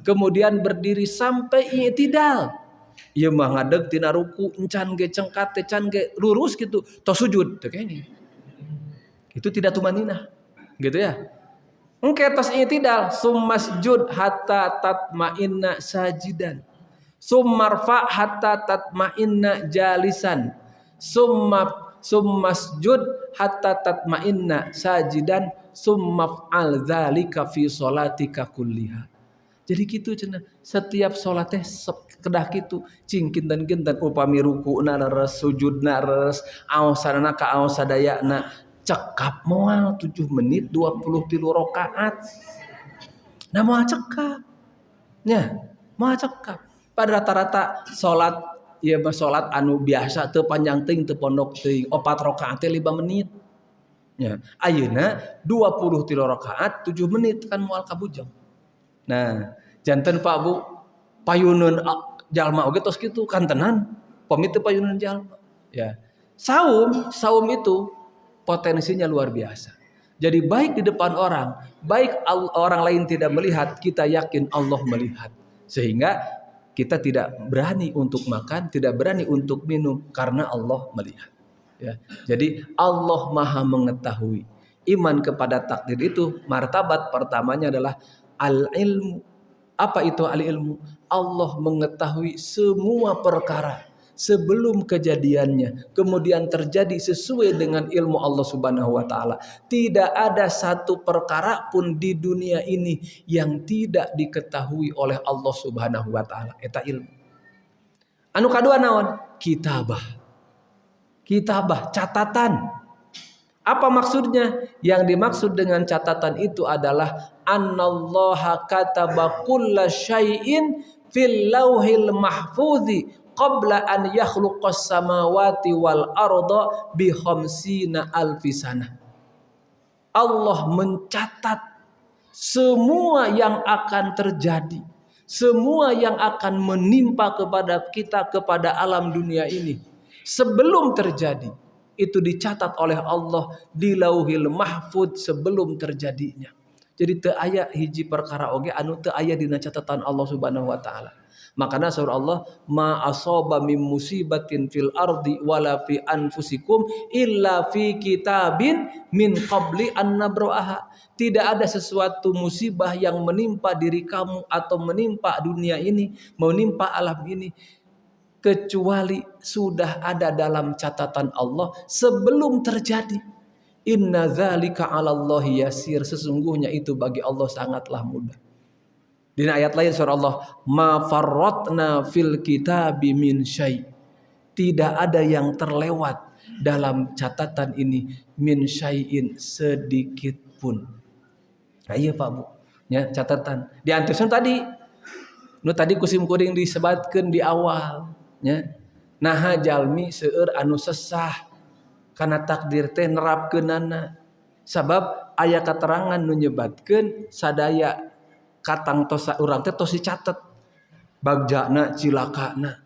Kemudian berdiri sampai i'tidal. Ieu mah ngadeg tina ruku encan ge cengkat teh can ge lurus gitu. Tos sujud teh kene. Itu tidak tumaninah. Gitu ya. Engke tos i'tidal summasjud hatta tatma'inna sajidan. Summarfa hatta tatma'inna jalisan. Summasjud hatta tatma'inna sajidan summaf'al dzalika fi sholatika kulliha. Jadi gitu cenah setiap salat teh kedah kitu cingkinten-kinten upami ruku'na leres sujudna leres aosana ka aos sadayana cekap moal 7 menit 23 rakaat. Nah moal cekap. Nya, moal cekap. Pada rata-rata salat ieu mah salat anu biasa teu panjang teuing teu pondok teuing 4 rakaat teh 5 menit. Ya, ayeuna 23 rakaat 7 menit kan moal kabujang. Nah, janten Pak Bu payuneun jalma oge tos kitu kantenan pami teu payuneun jalma. Ya. Saum itu potensinya luar biasa. Jadi baik di depan orang, baik orang lain tidak melihat, kita yakin Allah melihat. Sehingga kita tidak berani untuk makan, tidak berani untuk minum karena Allah melihat. Ya. Jadi Allah Maha mengetahui. Iman kepada takdir itu martabat pertamanya adalah al-ilmu. Apa itu al-ilmu? Allah mengetahui semua perkara sebelum kejadiannya, kemudian terjadi sesuai dengan ilmu Allah Subhanahu wa taala. Tidak ada satu perkara pun di dunia ini yang tidak diketahui oleh Allah Subhanahu wa taala. Eta ilmu. Anu kadua naon? Kitabah. Kitabah, catatan. Apa maksudnya? Yang dimaksud dengan catatan itu adalah annallaha kataba kulla syai'in fil lauhil mahfuzi qabla an yakhluqas samawati wal arda bi khamsina alfi sanah. Allah mencatat semua yang akan terjadi, semua yang akan menimpa kepada kita, kepada alam dunia ini sebelum terjadi. Itu dicatat oleh Allah di lauhil mahfud sebelum terjadinya. Jadi teu aya hiji perkara oge anu teu aya dina catatan Allah Subhanahu wa taala. Makanya surah Allah ma asaba mim musibatin fil ardi wala fi anfusikum illa fi kitabin min qabli an nabraha. Tidak ada sesuatu musibah yang menimpa diri kamu atau menimpa dunia ini, menimpa alam ini kecuali sudah ada dalam catatan Allah sebelum terjadi. Inna dzalika 'alallahi yasir, sesungguhnya itu bagi Allah sangatlah mudah. Di ayat lain surah Allah, ma farratna fil kitabi min syai'. Tidak ada yang terlewat dalam catatan ini min syai'in sedikit pun. Nah, iya Pak Bu, ya catatan. Di antusan tadi, nu tadi kusim kuring disebatkeun di awal. Ya. Naha jalmi seueur anu sesah kana takdir teh nerapkeunana. Sabab aya katerangan nu nyebatkeun sadaya katang tos urang teh tos dicatet. Bagjana, cilakana,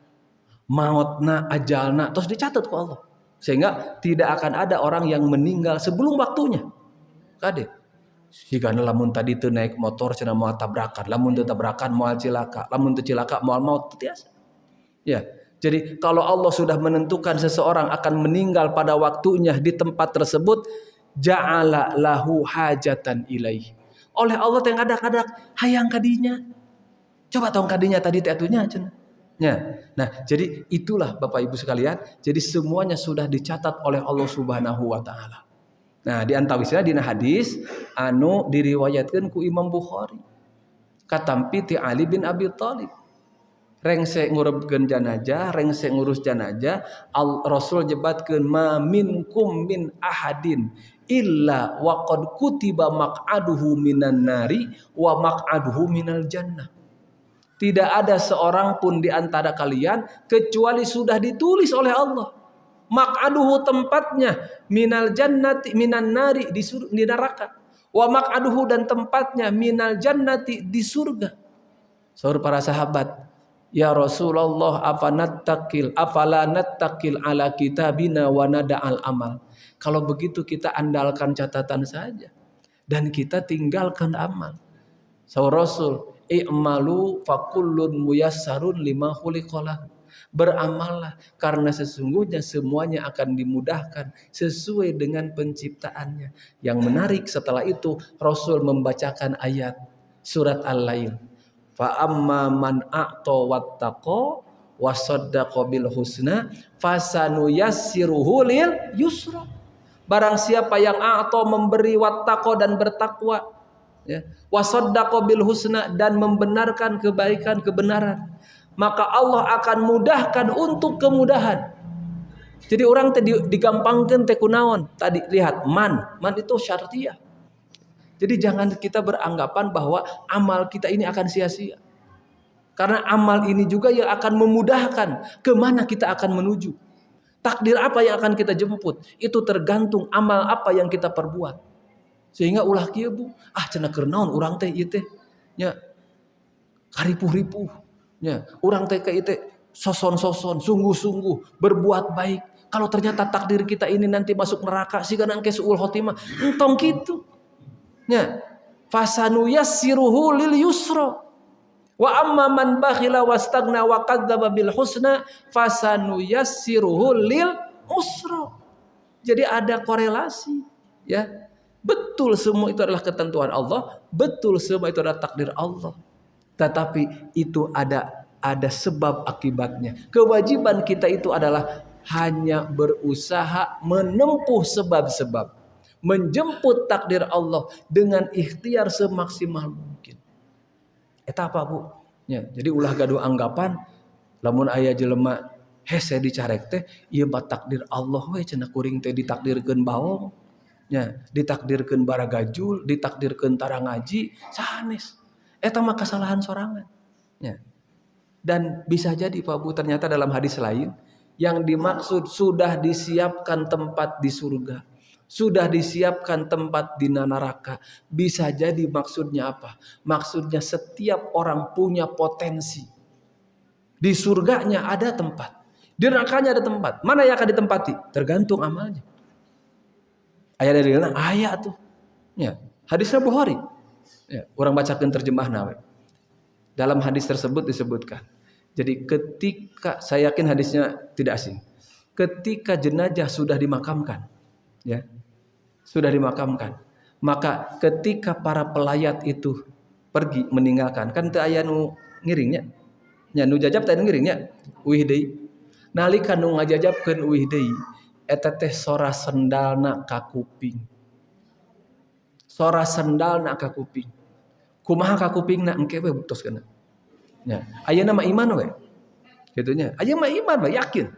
mautna, ajalna tos dicatet ku Allah. Sehingga tidak akan ada orang yang meninggal sebelum waktunya. Kade. Sigana lamun tadi teu naik motor cenah moal tabrakan, lamun teu tabrakan moal cilaka, lamun teu cilaka moal maut tiasa. Ya. Jadi kalau Allah sudah menentukan seseorang akan meninggal pada waktunya di tempat tersebut, ja'ala lahu hajatan ilaih. Oleh Allah teh ngadak-ngadak hayang kadinya. Coba tong kadinya tadi teh atunya cenah. Ya. Nah, jadi itulah Bapak Ibu sekalian, jadi semuanya sudah dicatat oleh Allah Subhanahu wa taala. Nah, di antawisna dina hadis anu diriwayatkeun ku Imam Bukhari. Katampi ti Ali bin Abi Thalib. Rengsek ngurebkeun janajah, rengsek ngurus janajah, Rasul nyebatkeun ma minkum min ahadin illa wa qad kutiba maq'aduhu minan nari wa maq'aduhu minal jannah. Tidak ada seorang pun di antara kalian kecuali sudah ditulis oleh Allah maq'aduhu tempatnya minal jannati minan nari di neraka, wa maq'aduhu dan tempatnya minal jannati di surga. Saur para sahabat, ya Rasulullah afala nattakil ala kitabina wa nada'al amal. Kalau begitu kita andalkan catatan saja dan kita tinggalkan amal. Saur Rasul, i'malu fakullun muyassarun lima khuliqalah. Beramallah karena sesungguhnya semuanya akan dimudahkan sesuai dengan penciptaannya. Yang menarik setelah itu Rasul membacakan ayat surat Al-Lail. Fa amma man a'ta wattaqa wa saddaqa bil husna fasanuyassiruhu lil yusra. Barang siapa yang a'ta memberi wattaqa dan bertakwa, ya, wa saddaqa bil husna dan membenarkan kebaikan kebenaran, maka Allah akan mudahkan untuk kemudahan. Jadi orang tadi digampangkan teh kunaon? Tadi lihat man itu syartiyah. Jadi jangan kita beranggapan bahwa amal kita ini akan sia-sia. Karena amal ini juga yang akan memudahkan kemana kita akan menuju. Takdir apa yang akan kita jemput, itu tergantung amal apa yang kita perbuat. Sehingga ulah kieu Bu, cenah keur naon urang teh ieu teh nya karipuh-ripuh nya. Urang teh ka ieu teh soson-soson, sungguh-sungguh berbuat baik. Kalau ternyata takdir kita ini nanti masuk neraka, siga nangke suul khotimah, entong kitu. Nya fasanuyassiruhu lil yusra wa amma man bakhila wastagna wa kadzdzaba bil husna fasanuyassiruhu lil usra. Jadi ada korelasi, ya. Betul semua itu adalah ketentuan Allah, betul semua itu adalah takdir Allah. Tetapi itu ada sebab akibatnya. Kewajiban kita itu adalah hanya berusaha menempuh sebab-sebab, menjemput takdir Allah dengan ikhtiar semaksimal mungkin. Eta apa Bu? Ya, jadi ulah gaduh anggapan lamun aya jelema hese dicarek teh ieu mah takdir Allah we cenah kuring teh ditakdirkeun baong. Ya, ditakdirkeun baragajul, ditakdirkeun tara ngaji, sanes. Eta mah kesalahan sorangan. Ya. Dan bisa jadi Pak Bu ternyata dalam hadis lain yang dimaksud sudah disiapkan tempat di surga, sudah disiapkan tempat di neraka. Bisa jadi maksudnya apa? Maksudnya setiap orang punya potensi. Di surganya ada tempat, di nerakanya ada tempat. Mana yang akan ditempati? Tergantung amalnya. Ayat dari mana? Ayat tuh. Ya, hadisnya Bukhari. Ya, orang bacakan terjemahna we. Dalam hadis tersebut disebutkan. Jadi ketika, saya yakin hadisnya tidak asing. Ketika jenazah sudah dimakamkan, ya, sudah dimakamkan, maka ketika para pelayat itu pergi meninggalkan, kan teu aya nu ngiringnya, nya nu jajab teh ngiringnya, uih deui. Nalika nu ngajajabkeun uih deui, eta teh sora sendalna ka kuping. Sora sendalna ka kuping. Kumaha ka kupingna engke we buktos kana. Ya, ayeuna mah iman we. Kitu nya. Ayeuna mah iman we yakin.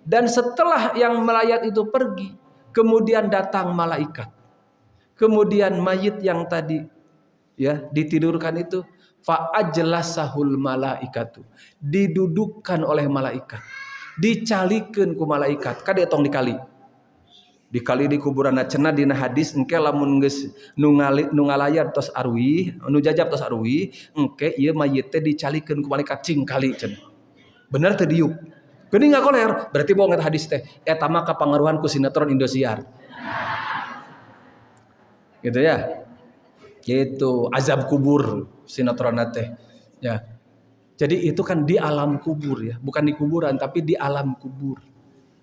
Dan setelah yang melayat itu pergi, kemudian datang malaikat. Kemudian mayit yang tadi ya ditidurkan itu fa ajlasahul malaikatu. Didudukkan oleh malaikat. Dicalikeun ku malaikat. Kade tong dikali. Dikali di kuburan cenah dina hadis engke lamun geus nu ngalayat tos arwih, nu jajab tos arwih, engke ieu mayit teh dicalikeun ku malaikat cing kali cenah. Bener teh diuk. Geuning ngakoler, berarti bohong eta hadis teh. Eta mah kapangaruhan ku sinetron Indosiar. Gitu ya. Gitu, azab kubur sinetron teh. Ya. Jadi itu kan di alam kubur ya, bukan di kuburan tapi di alam kubur.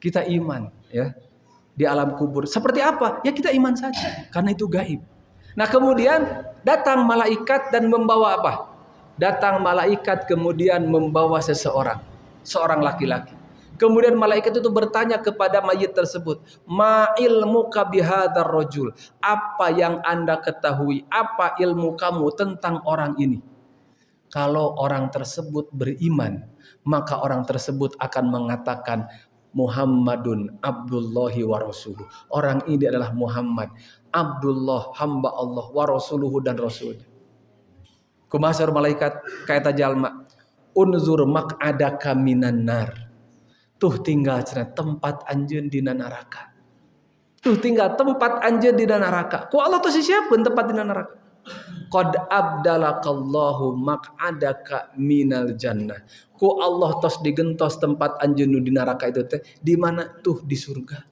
Kita iman ya. Di alam kubur. Seperti apa? Ya kita iman saja. Karena itu gaib. Nah kemudian datang malaikat dan membawa apa? Datang malaikat kemudian membawa seseorang. Seorang laki-laki. Kemudian malaikat itu bertanya kepada mayit tersebut. Ma ilmuka bihadzal rajul. Apa yang Anda ketahui? Apa ilmu kamu tentang orang ini? Kalau orang tersebut beriman, maka orang tersebut akan mengatakan Muhammadun Abdullahi wa Rasuluh. Orang ini adalah Muhammad, Abdullah, hamba Allah, wa Rasuluhu dan Rasulnya. Kumasar malaikat kaita jalma, unzur maq'adaka minan nar. Tuh tinggal cenah tempat anjeun dina neraka. Tuh tinggal tempat anjeun dina neraka. Ku Allah tuh siapkeun tempat dina neraka. Qad abdalakallahu maq'adaka minal jannah. Ku Allah tos digentos tempat anjeun di neraka itu teh di mana? Tuh di surga.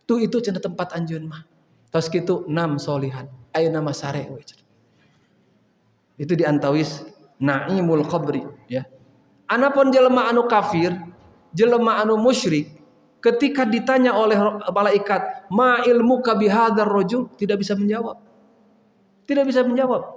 Tuh itu cenah tempat anjeun mah. Tos kitu nam solihan. Ayeuna mah sare we. Itu diantawis naimul qabri ya. Anapun jelema anu kafir, jelema anu musyrik, ketika ditanya oleh malaikat, "Ma ilmuka bihadzal rajul?" tidak bisa menjawab. Tidak bisa menjawab.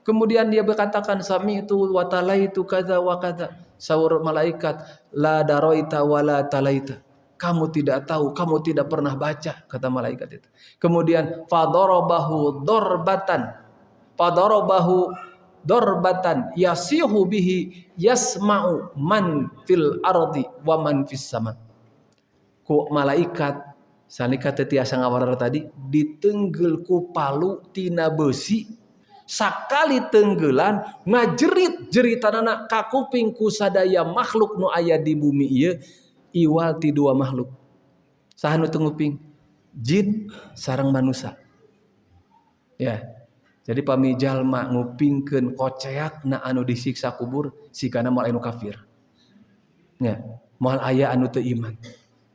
Kemudian dia berkatakan, "Sami'tu wa talaitu kadza wa kadza." Saur malaikat, "La daraita wa la talaita." Kamu tidak tahu, kamu tidak pernah baca, kata malaikat itu. Kemudian fadarabahu darbatan. Fadarabahu darbatan yasihu bihi yasma'u man fil ardi wa man fis sama. Ku malaikat sanika teu tiasa ngawarar tadi ditenggel ku palu tina besi sakali tenggelan ngajerit jeritanana ka kuping ku sadaya makhluk nu aya di bumi ieu iwal ti dua makhluk. Saha nu teu nguping? Jin sareng manusia. Ya. Jadi pami jalma ngupingkeun koceakna anu disiksa kubur sikana moal anu kafir. Ya, moal aya anu teu iman.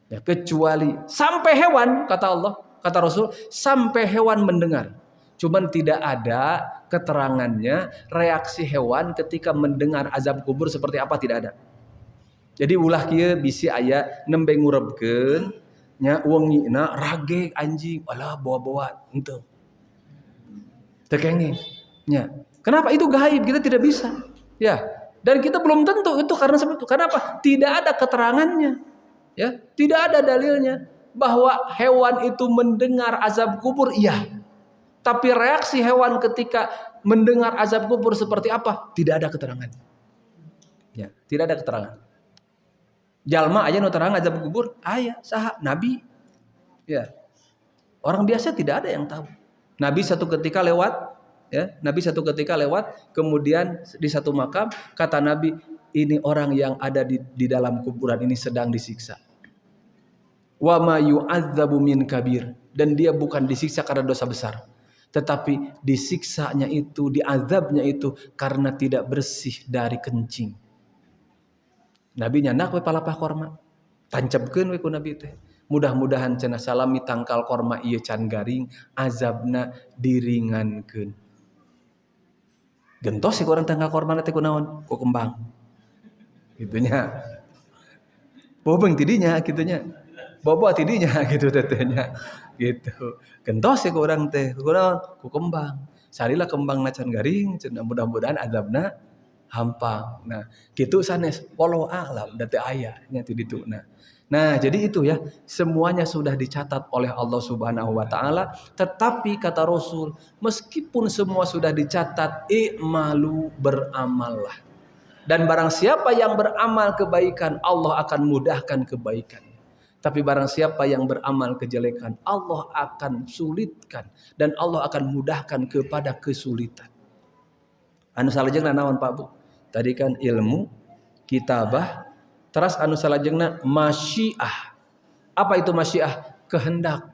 Ya, kecuali sampai hewan kata Allah, kata Rasul, sampai hewan mendengar. Cuman tidak ada keterangannya reaksi hewan ketika mendengar azab kubur seperti apa, tidak ada. Jadi ulah kieu bisi aya nembe ngurebkeun nya wengina rage anjing, alah bawa-bawa henteu. Tekengeng. Ya. Kenapa itu gaib? Kita tidak bisa. Ya. Dan kita belum tentu itu karena sebab itu. Kenapa? Tidak ada keterangannya. Ya, tidak ada dalilnya bahwa hewan itu mendengar azab kubur, iya. Tapi reaksi hewan ketika mendengar azab kubur seperti apa? Tidak ada keterangan. Ya, tidak ada keterangan. Jalma aja nu terang azab kubur, aya saha? Nabi. Ya. Orang biasa tidak ada yang tahu. Nabi satu ketika lewat, ya, Nabi satu ketika lewat, kemudian di satu makam kata Nabi, ini orang yang ada di dalam kuburan ini sedang disiksa. Wa ma yu'adzabu min kabir, dan dia bukan disiksa karena dosa besar, tetapi disiksanya itu, diazabnya itu karena tidak bersih dari kencing. Nabi nyanak we palapah korma, tancapkeun we ku Nabi teh. Mudah-mudahan cenah salami tangkal korma ieu can garing, azabna diringankeun. Gentos si urang tangkal korma teh kunaon? Ku kembang. Gitunya. Bobeng tidinya gitunya. Bobo tidinya gitu tetehnya. Gitu. Gentos si urang teh kunaon? Ku kembang. Salila kembangna can garing, cenah mudah-mudahan azabna hampang. Nah, gitu sanes wallahu a'lam da teu aya nya ti ditu. Nah, jadi itu ya, semuanya sudah dicatat oleh Allah Subhanahu wa taala, tetapi kata Rasul, meskipun semua sudah dicatat, i'malu, beramallah. Dan barang siapa yang beramal kebaikan, Allah akan mudahkan kebaikan. Tapi barang siapa yang beramal kejelekan, Allah akan sulitkan dan Allah akan mudahkan kepada kesulitan. Anu salajengna naon Pak Bu? Tadi kan ilmu, kitabah, terus anu salajengna masyiah. Apa itu masyiah? Kehendak.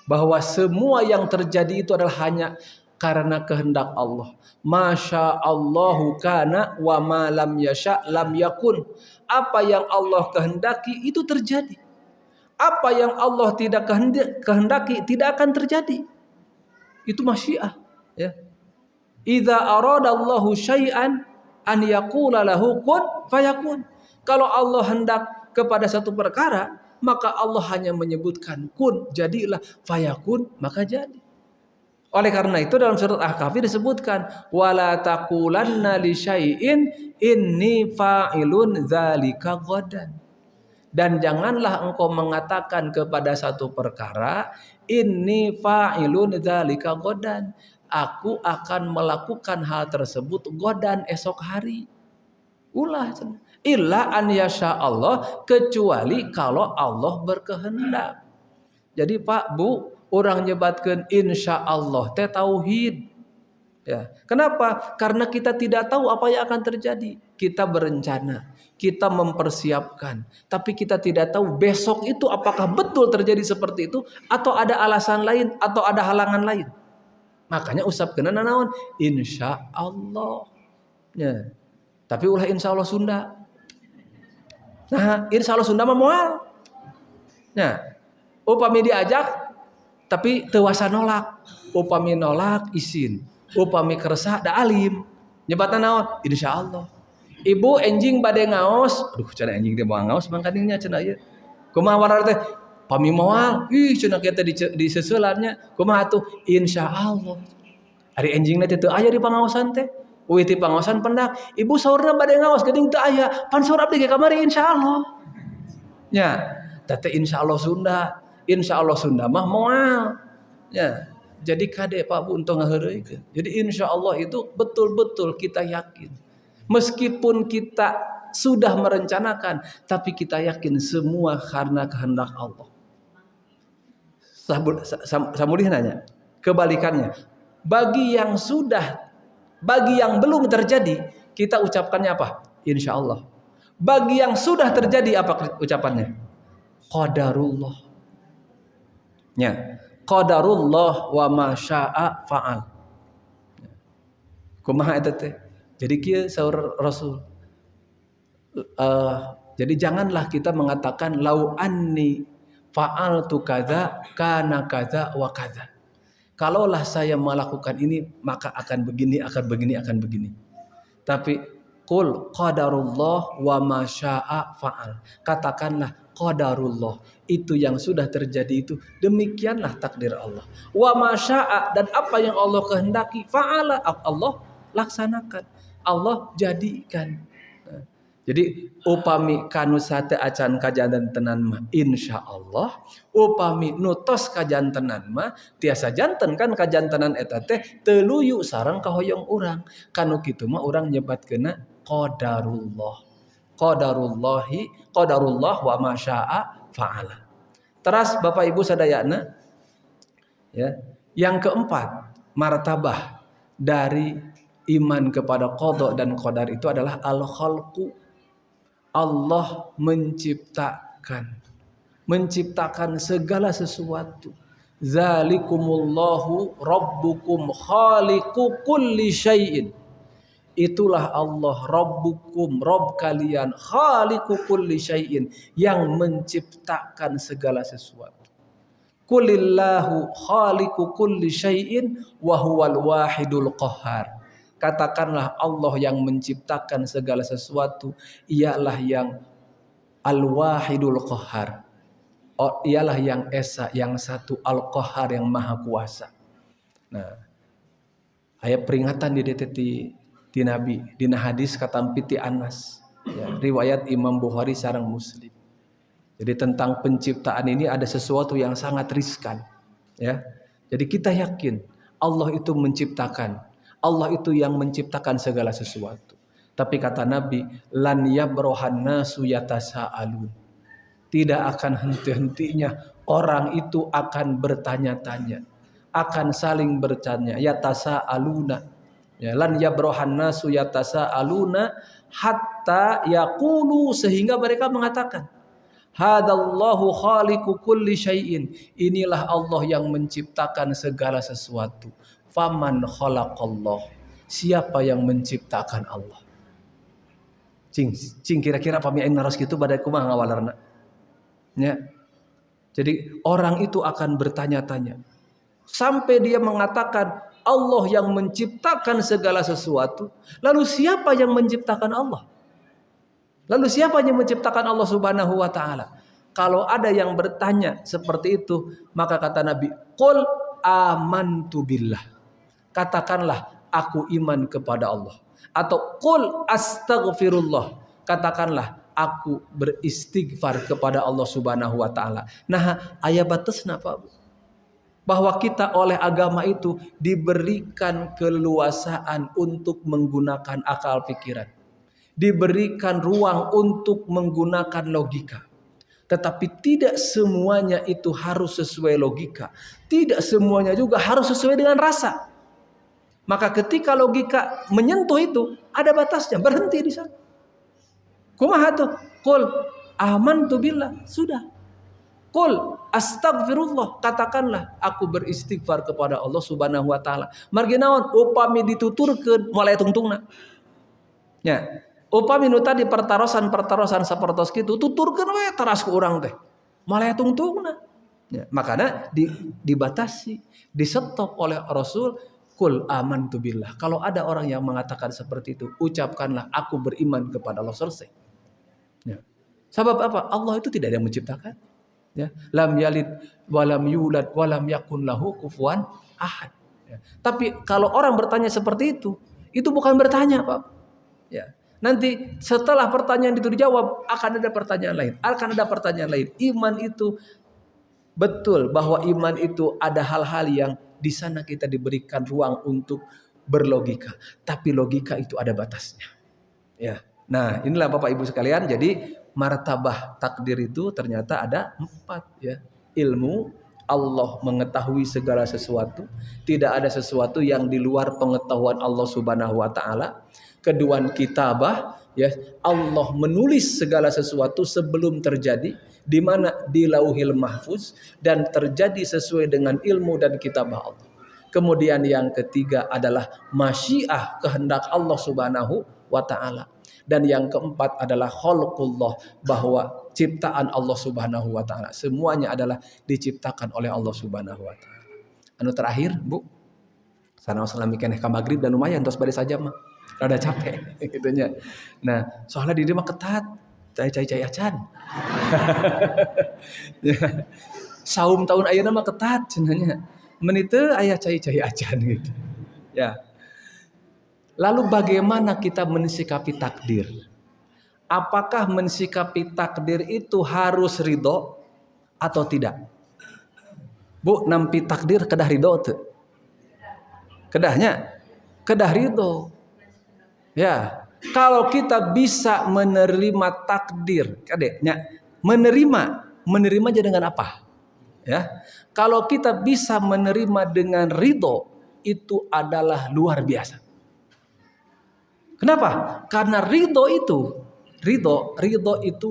Bahwa semua yang terjadi itu adalah hanya karena kehendak Allah. Masya Allahu kana wa ma lam yasha lam yakun. Apa yang Allah kehendaki itu terjadi. Apa yang Allah tidak kehendaki tidak akan terjadi. Itu masyiah, ya. Idza aradallahu syai'an an yaqula lahu kun fayakun. Kalau Allah hendak kepada satu perkara, maka Allah hanya menyebutkan kun, jadilah, fayakun, maka jadi. Oleh karena itu dalam surat Al-Kahfi disebutkan wala taqulanna li syai'in inni fa'ilun dzalika ghadan. Dan janganlah engkau mengatakan kepada satu perkara inni fa'ilun dzalika ghadan, aku akan melakukan hal tersebut godan esok hari. Ulah illa an yasha Allah, kecuali kalau Allah berkehendak. Jadi Pak Bu, orang nyebatkeun insya Allah teh tauhid. Ya. Kenapa? Karena kita tidak tahu apa yang akan terjadi. Kita berencana, kita mempersiapkan, tapi kita tidak tahu besok itu apakah betul terjadi seperti itu atau ada alasan lain atau ada halangan lain. Makanya usap kena naon insya Allah. Ya. Tapi ulah insya Allah Sunda. Nah, insya Allah Sunda mah moal. Nah, upami diajak tapi teu wasa nolak. Upami nolak izin. Upami kersa da alim. Nyebatna naon? Insyaallah. Ibu enjing bade ngaos. Aduh, cenah enjing teh moal ngaos mangkadingnya cenah ieu. Kumaha warna teh? Pami moal. Ih, cenah kieu teh di seseulannya. Kumaha atuh? Insyaallah. Ari enjingna teh teu aya di pangaosan teh. Uwi ti pangaosan pendak. Ibu saurna bade ngaos geuning teu aya. Pan saur abdi ge kamari insyaallah. Nya, teh insyaallah Sunda. Insyaallah Sunda mah moal. Ya. Jadi kade Pak Bu untuk ngaheureuikeun. Jadi insya Allah itu betul-betul kita yakin. Meskipun kita sudah merencanakan, tapi kita yakin semua karena kehendak Allah. Samudih nanya, kebalikannya. Bagi yang belum terjadi, kita ucapkannya apa? Insya Allah. Bagi yang sudah terjadi, apa ucapannya? Qadarullah. Ya. Qadarullah wa ma syaa fa'al. Kumaha eta teh? Jadi kieu saur Rasul. Jadi janganlah kita mengatakan lau anni fa'altu kadza kana kadza wa kadza. Kalaulah saya melakukan ini maka akan begini, akan begini, akan begini. Tapi qul qadarullah wa ma syaa fa'al. Katakanlah qadarullah, itu yang sudah terjadi itu demikianlah takdir Allah. Wa ma syaa, dan apa yang Allah kehendaki fa'ala, Allah laksanakan, Allah jadikan. Jadi upami kanu sate acan kajantenan mah insyaallah, upami nutos kajantenan mah tiasa janten kan kajantenan eta teh teu luyu sareng kahoyong urang. Kanu kitu mah urang nyebatkeunna qadarullah. Qadarullah wa ma syaa fa'ala. Teras Bapak Ibu sadayana, ya. Yang keempat, martabah dari iman kepada qada dan qadar itu adalah al-khalqu. Allah menciptakan segala sesuatu. Zalikumullahu rabbukum khaliqu kulli syai'in. Itulah Allah Rabbukum, Rabb kalian, khaliqu kulli syai'in, yang menciptakan segala sesuatu. Qulillahu khaliqu kulli syai'in wa huwal wahidul qahhar. Katakanlah Allah yang menciptakan segala sesuatu, ialah yang al-wahidul qahhar. Ialah yang esa, yang satu, al-qahhar, yang maha kuasa. Nah, ayat peringatan di DTT ti Nabi dina hadis katampi ti Anas, ya, riwayat Imam Bukhari sareng Muslim. Jadi tentang penciptaan ini ada sesuatu yang sangat riskan, ya. Jadi kita yakin Allah itu menciptakan, Allah itu yang menciptakan segala sesuatu. Tapi kata Nabi, lan yabrohan nasu yatasaalun. Tidak akan henti-hentinya orang itu akan bertanya-tanya, akan saling bertanya, yatasaaluna. Ya, lan yabrohan nasu yatasaaluna hatta yaqulu, sehingga mereka mengatakan, hadallahu khaliqu kulli syai'in. Inilah Allah yang menciptakan segala sesuatu. Faman khalaqallah. Siapa yang menciptakan Allah? Cing kira-kira pamiain naros kitu badai kumaha ngawalarna. Ya. Jadi orang itu akan bertanya-tanya sampai dia mengatakan Allah yang menciptakan segala sesuatu. Lalu siapa yang menciptakan Allah? Lalu siapa yang menciptakan Allah Subhanahu wa taala? Kalau ada yang bertanya seperti itu, maka kata Nabi, qul amantu billah. Katakanlah aku iman kepada Allah. Atau qul astaghfirullah. Katakanlah aku beristighfar kepada Allah Subhanahu wa taala. Nah, aya batesna Pak. bahwa kita oleh agama itu diberikan keleluasaan untuk menggunakan akal pikiran, diberikan ruang untuk menggunakan logika. Tetapi tidak semuanya itu harus sesuai logika. Tidak semuanya juga harus sesuai dengan rasa. Maka ketika logika menyentuh itu, ada batasnya, berhenti di sana. Kumaha tuh? Qul amantu billah, sudah. Qul astagfirullah, katakanlah aku beristighfar kepada Allah Subhanahu wa taala. Margi naon? Upami dituturkeun mulai tungtungna. Ya. Upami nu tadi pertarosan sapertos kitu tuturkeun we teras ku urang teh. Mulai tungtungna. Ya, makanya dibatasi, disetop oleh Rasul. Qul amantu billah. Kalau ada orang yang mengatakan seperti itu, ucapkanlah aku beriman kepada Allah, selesai. Ya. Sebab apa? Allah itu tidak ada yang menciptakan. Ya. Lam yalid walam yulad walam yakun lahu kufuwan ahad. Ya. Tapi kalau orang bertanya seperti itu bukan bertanya, Pak. Ya. Nanti setelah pertanyaan itu dijawab, akan ada pertanyaan lain. Iman itu betul bahwa iman itu ada hal-hal yang di sana kita diberikan ruang untuk berlogika, tapi logika itu ada batasnya. Ya. Nah, inilah Bapak Ibu sekalian, jadi martabah takdir itu ternyata ada 4 ya. Ilmu, Allah mengetahui segala sesuatu, tidak ada sesuatu yang di luar pengetahuan Allah Subhanahu wa taala. Kedua, kitabah, ya, Allah menulis segala sesuatu sebelum terjadi, di mana di Lauhil Mahfuz, dan terjadi sesuai dengan ilmu dan kitabah Allah. Kemudian yang ketiga adalah masyiah, kehendak Allah Subhanahu wa taala. Dan yang keempat adalah khalqullah, bahwa ciptaan Allah Subhanahu wa taala semuanya adalah diciptakan oleh Allah Subhanahu wa taala. Anu terakhir, Bu, sana salami keneh ka magrib dan lumayan tos bade saja mah. Rada capek gitunya. Nah, soalnya di dia mah ketat, cai acan. Ya. Saum tahun ayeuna mah ketat cenanya. Mun teu aya cai acan gitu. Ya. Lalu bagaimana kita mensikapi takdir? Apakah mensikapi takdir itu harus ridho atau tidak? Bu, nampi takdir kedah ridho teu? Kedahnya? Kedah ridho. Ya, kalau kita bisa menerima takdir, kadeknya menerima aja dengan apa? Ya, kalau kita bisa menerima dengan ridho, itu adalah luar biasa. Kenapa? Karena ridho itu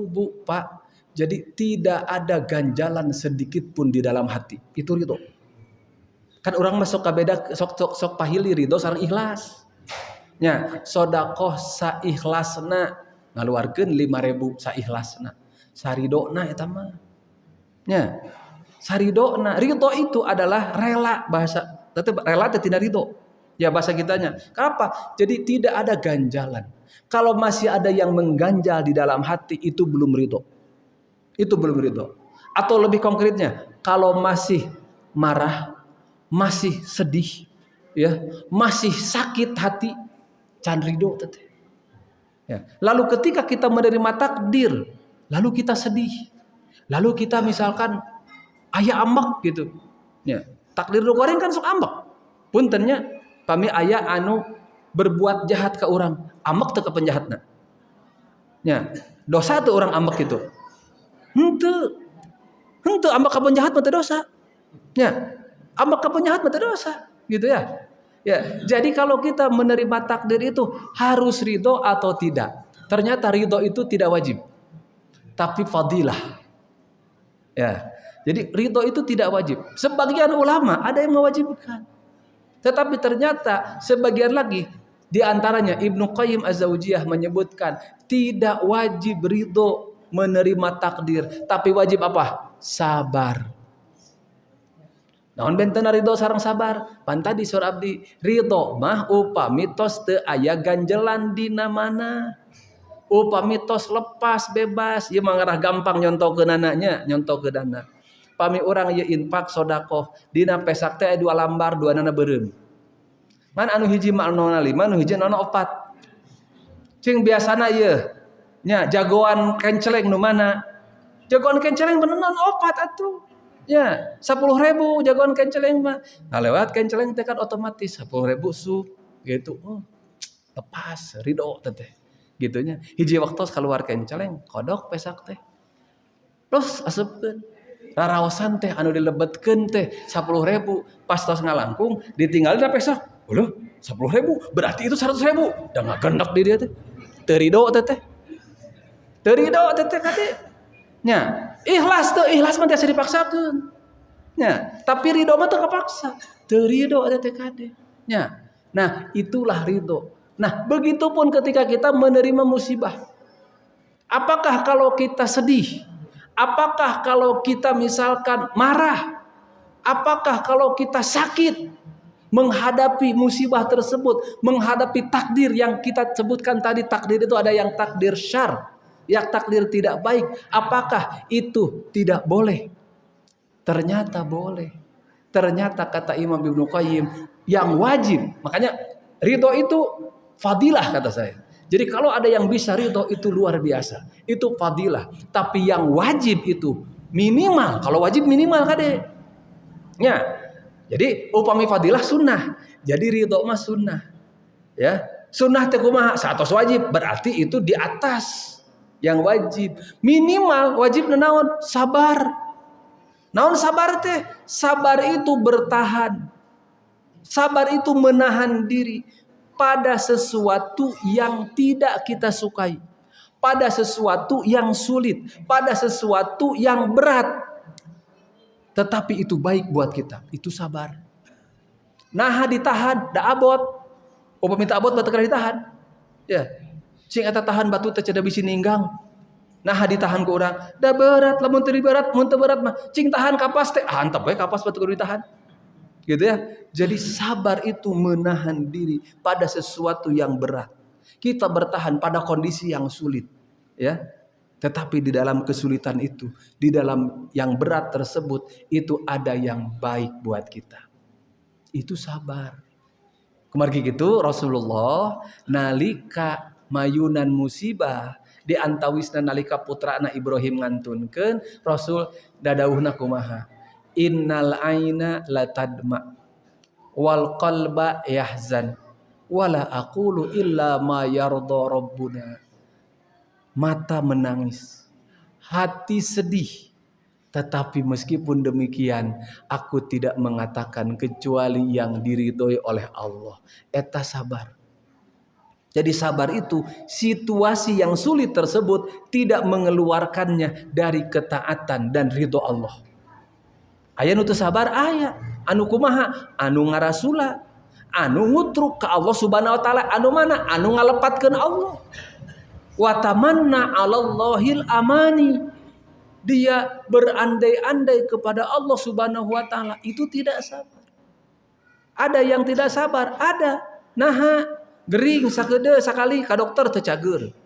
Bu, Pak, jadi tidak ada ganjalan sedikit pun di dalam hati. Itu ridho. Kan orang masuk ke beda sok pahili ridho sareng ikhlas. Nya sodakoh saikhlasna ngaluarkeun 5.000 saikhlasna. Saridona eta mah. Nya saridona, ridho itu adalah rela, bahasa tetep rela teh tina ridho. Ya bahasa kitanya. Kenapa? Jadi tidak ada ganjalan. Kalau masih ada yang mengganjal di dalam hati, itu belum ridho. Itu belum ridho. Atau lebih konkretnya, kalau masih marah, masih sedih, ya, masih sakit hati, can ridho teh. Ya. Lalu ketika kita menerima takdir, lalu kita sedih, lalu kita misalkan aya ambek gitu, ya, takdir nu goreng kan sok ambek. Puntennya kami aya anu berbuat jahat ke orang, ambek teu ke penjahatna. Ya, dosa tuh orang ambek gitu. Henteu ambek ke penjahat mah teu dosa. Ya, ambek ke penjahat mah teu dosa, gitu ya. Ya, jadi kalau kita menerima takdir itu harus ridho atau tidak? Ternyata ridho itu tidak wajib, tapi fadilah. Ya, jadi ridho itu tidak wajib. Sebagian ulama ada yang mewajibkan, tetapi ternyata sebagian lagi, di antaranya Ibnu Qayyim Az-Zaujiyah menyebutkan tidak wajib ridho menerima takdir, tapi wajib apa? Sabar. Naon bentena ridho sareng sabar? Pan tadi surah abdi ridho mah upami tos teu aya ganjelan dina mana. Upami tos lepas bebas, ieu mah ngarah gampang nyontokeun anaknya, nyontokeun anak. Pami urang ieu infak sedekah, dina pesak teh 2 lambar, 2 beureum. Man anu hiji mah 05, anu hiji 04. Cing biasana ieu nya jagoan kenceleng nu mana? Jagoan kenceleng bener 04 atuh. Ya, 10.000 jagoan kenceleng mah. Nah, lewat kenceleng teh kan otomatis 10.000 sup gitu. Oh, lepas ridho teh. Gitunya. Hiji waktu keluar kenceleng, kodok pesak teh. Terus asupkeun. Raraosan teh anu dilebetkeun teh 10.000, pas tos ngalangkung ditinggalin pesak. Ulah 10.000 berarti itu 100.000. Da ngagendak di dia teh. Teu ridho teh. Teu ridho teh kade. Nya, ikhlas mah tiasa dipaksakeun. Nya, tapi ridho mah teu kapaksa. Teu ridho teh kade. Nya. Nah, itulah ridho. Nah, begitupun ketika kita menerima musibah. Apakah kalau kita sedih? Apakah kalau kita misalkan marah? Apakah kalau kita sakit menghadapi musibah tersebut, menghadapi takdir yang kita sebutkan tadi, takdir itu ada yang takdir syar, yang takdir tidak baik. Apakah itu tidak boleh? Ternyata boleh. Ternyata kata Imam Ibnu Qayyim yang wajib, makanya ridho itu fadilah kata saya. Jadi kalau ada yang bisa ridho itu luar biasa, itu fadilah. Tapi yang wajib itu minimal. Kalau wajib minimal kade. Ya, jadi upami fadilah sunnah. Jadi ridho mah sunnah. Ya, sunnah teh kumaha? Satos wajib berarti itu di atas yang wajib. Minimal wajib naon? Sabar. Naon sabar teh? Sabar itu bertahan. Sabar itu menahan diri pada sesuatu yang tidak kita sukai, pada sesuatu yang sulit, pada sesuatu yang berat. Tetapi itu baik buat kita. Itu sabar. Nah ditahan, da abot. Opa minta abot batu kada ditahan. Ya. Sing eta tahan batu teh cada bisi ninggang. Nah ditahan ku urang, da berat, lamun teu berat, mun teu berat mah cing tahan kapas teh, antep we kapas batu kudu ditahan. Gitu ya. Jadi sabar itu menahan diri pada sesuatu yang berat. Kita bertahan pada kondisi yang sulit, ya. Tetapi di dalam kesulitan itu, di dalam yang berat tersebut itu ada yang baik buat kita. Itu sabar. Kemargi gitu Rasulullah nalika mayunan musibah di antawisna nalika putrana Ibrahim ngantunkeun, Rasul dadauhna kumaha? Innal aina latadma wal qalba yahzan wala aqulu illa ma yarda rabbuna. Mata menangis, hati sedih, tetapi meskipun demikian aku tidak mengatakan kecuali yang diridhoi oleh Allah. Eta sabar. Jadi sabar itu situasi yang sulit tersebut tidak mengeluarkannya dari ketaatan dan ridho Allah. Aya nu teu sabar aya, anu kumaha? Anu ngarasula, anu ngutruk ka Allah Subhanahu wa taala, anu mana? Anu ngalepatkeun Allah. Wa tamanna 'alallahil amani. Dia berandai-andai kepada Allah Subhanahu wa taala, itu tidak sabar. Ada yang tidak sabar, ada. Naha gering sakeudeui sakali ka dokter teu cager.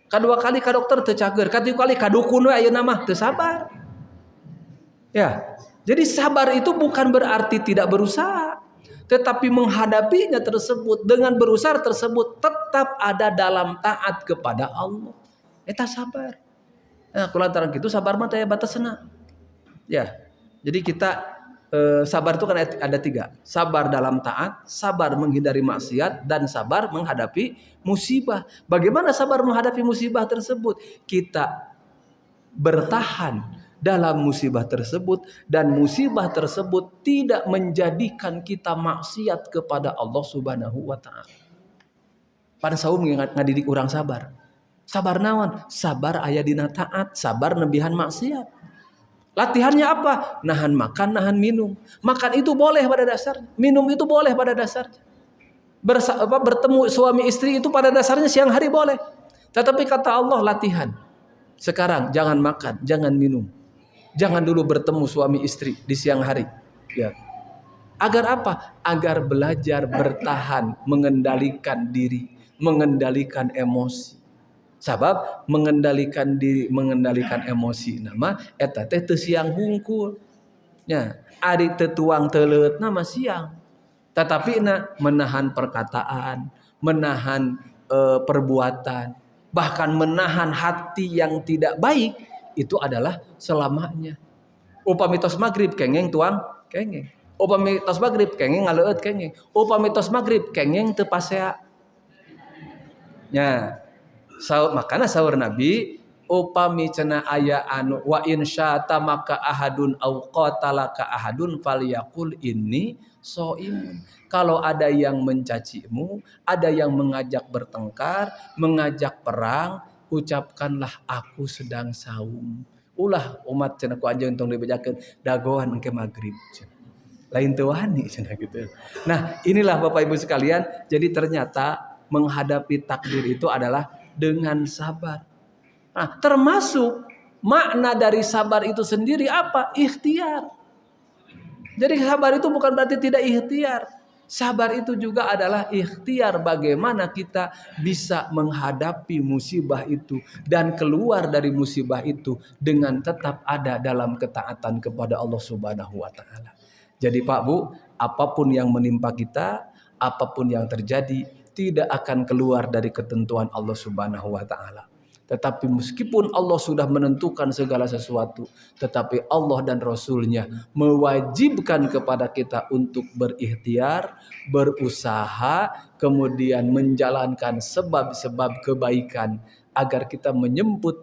Kadua kali ka dokter teu cager, katilu kali ka dukun we ayeuna mah teu sabar. Ya. Jadi sabar itu bukan berarti tidak berusaha, tetapi menghadapinya tersebut dengan berusaha tersebut tetap ada dalam taat kepada Allah. Eta sabar. Nah, kulantaran gitu sabar mah teh batasna. Ya. Jadi kita sabar itu kan ada 3. Sabar dalam taat, sabar menghindari maksiat, dan sabar menghadapi musibah. Bagaimana sabar menghadapi musibah tersebut? Kita bertahan dalam musibah tersebut, dan musibah tersebut tidak menjadikan kita maksiat kepada Allah Subhanahu wa taala. Pada saum ngadidik urang sabar. Sabar naon? Sabar aya dina taat, sabar nebihan maksiat. Latihannya apa? Nahan makan, nahan minum. Makan itu boleh pada dasarnya, minum itu boleh pada dasarnya. Bertemu suami istri itu pada dasarnya siang hari boleh. Tetapi kata Allah latihan. Sekarang jangan makan, jangan minum. Jangan dulu bertemu suami istri di siang hari. Ya. Agar apa? Agar belajar bertahan, mengendalikan diri, mengendalikan emosi. Sabab mengendalikan diri, mengendalikan emosi nama eta teh teu siang hungkul. Nya, ari teu tuang teuleut nama siang. Tetapi menahan perkataan, menahan perbuatan, bahkan menahan hati yang tidak baik itu adalah selamanya. Upami tos maghrib kengeng tuang kengeng. Upami tos maghrib kengeng ngaleueut kengeng. Upami tos maghrib kengeng teu pasea. Nya. Makana saur Nabi upami cenah aya anu wa insyata maka ahadun au qatalaka ahadun falyaqul inni shaimun. Kalau ada yang mencacimu, ada yang mengajak bertengkar, mengajak perang, ucapkanlah aku sedang saum. Ulah umat cenah ku anjeun tong dibejakeun dagoan engke magrib. Lain teu wani cenah gitu. Nah, inilah Bapak Ibu sekalian, jadi ternyata menghadapi takdir itu adalah dengan sabar. Nah, termasuk makna dari sabar itu sendiri apa? Ikhtiar. Jadi sabar itu bukan berarti tidak ikhtiar. Sabar itu juga adalah ikhtiar bagaimana kita bisa menghadapi musibah itu dan keluar dari musibah itu dengan tetap ada dalam ketaatan kepada Allah Subhanahu wa taala. Jadi Pak Bu, apapun yang menimpa kita, apapun yang terjadi tidak akan keluar dari ketentuan Allah Subhanahu wa taala. Tetapi meskipun Allah sudah menentukan segala sesuatu, tetapi Allah dan Rasul-Nya mewajibkan kepada kita untuk berikhtiar, berusaha, kemudian menjalankan sebab-sebab kebaikan agar kita menyambut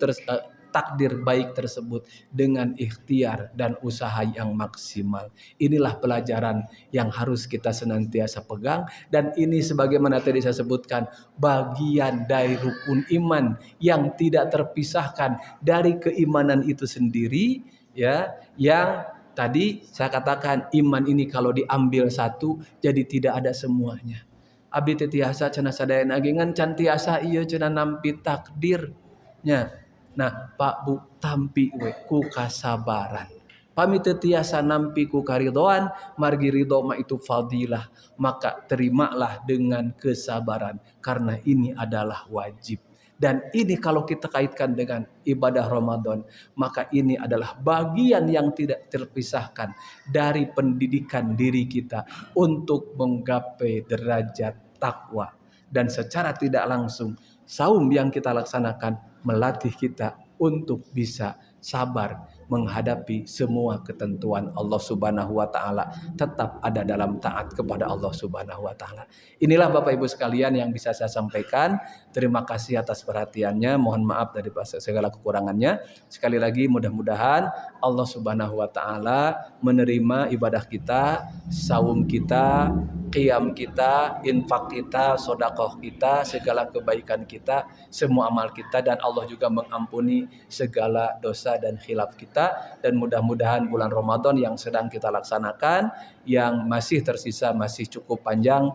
takdir baik tersebut dengan ikhtiar dan usaha yang maksimal. Inilah pelajaran yang harus kita senantiasa pegang, dan ini sebagaimana tadi saya sebutkan bagian dari rukun iman yang tidak terpisahkan dari keimanan itu sendiri, ya, yang tadi saya katakan iman ini kalau diambil satu jadi tidak ada semuanya. Abdi teh tiasa cenah sadayana agengan can tiasa ieu cenah nampi takdirnya. Nah, Pak Bu tampi we ku kasabaran. Pami teu tiasa nampi ku karidhoan, margi ridho mah itu fadilah, maka terimalah dengan kesabaran karena ini adalah wajib. Dan ini kalau kita kaitkan dengan ibadah Ramadan, maka ini adalah bagian yang tidak terpisahkan dari pendidikan diri kita untuk menggapai derajat takwa. Dan secara tidak langsung, saum yang kita laksanakan melatih kita untuk bisa sabar menghadapi semua ketentuan Allah Subhanahu wa taala, tetap ada dalam taat kepada Allah Subhanahu wa taala. Inilah Bapak Ibu sekalian yang bisa saya sampaikan. Terima kasih atas perhatiannya. Mohon maaf dari segala kekurangannya. Sekali lagi mudah-mudahan Allah Subhanahu wa taala menerima ibadah kita, saum kita, qiyam kita, infak kita, sedekah kita, segala kebaikan kita, semua amal kita, dan Allah juga mengampuni segala dosa dan khilaf kita. Dan mudah-mudahan bulan Ramadan yang sedang kita laksanakan, yang masih tersisa masih cukup panjang,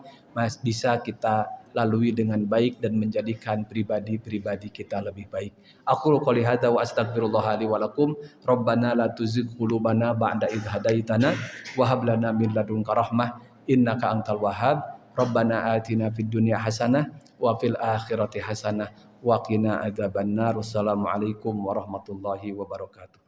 bisa kita lalui dengan baik dan menjadikan pribadi-pribadi kita lebih baik. Aku qouli hadza wa astaghfirullah li wa lakum. Rabbana la tuzigh qulubana ba'da idh hadaitana wa hab lana min ladunka rahmah innaka antal wahhab. Rabbana atina fid dunya hasanah wa fil akhirati hasanah wa qina adzabannar. Wassalamualaikum warahmatullahi wabarakatuh.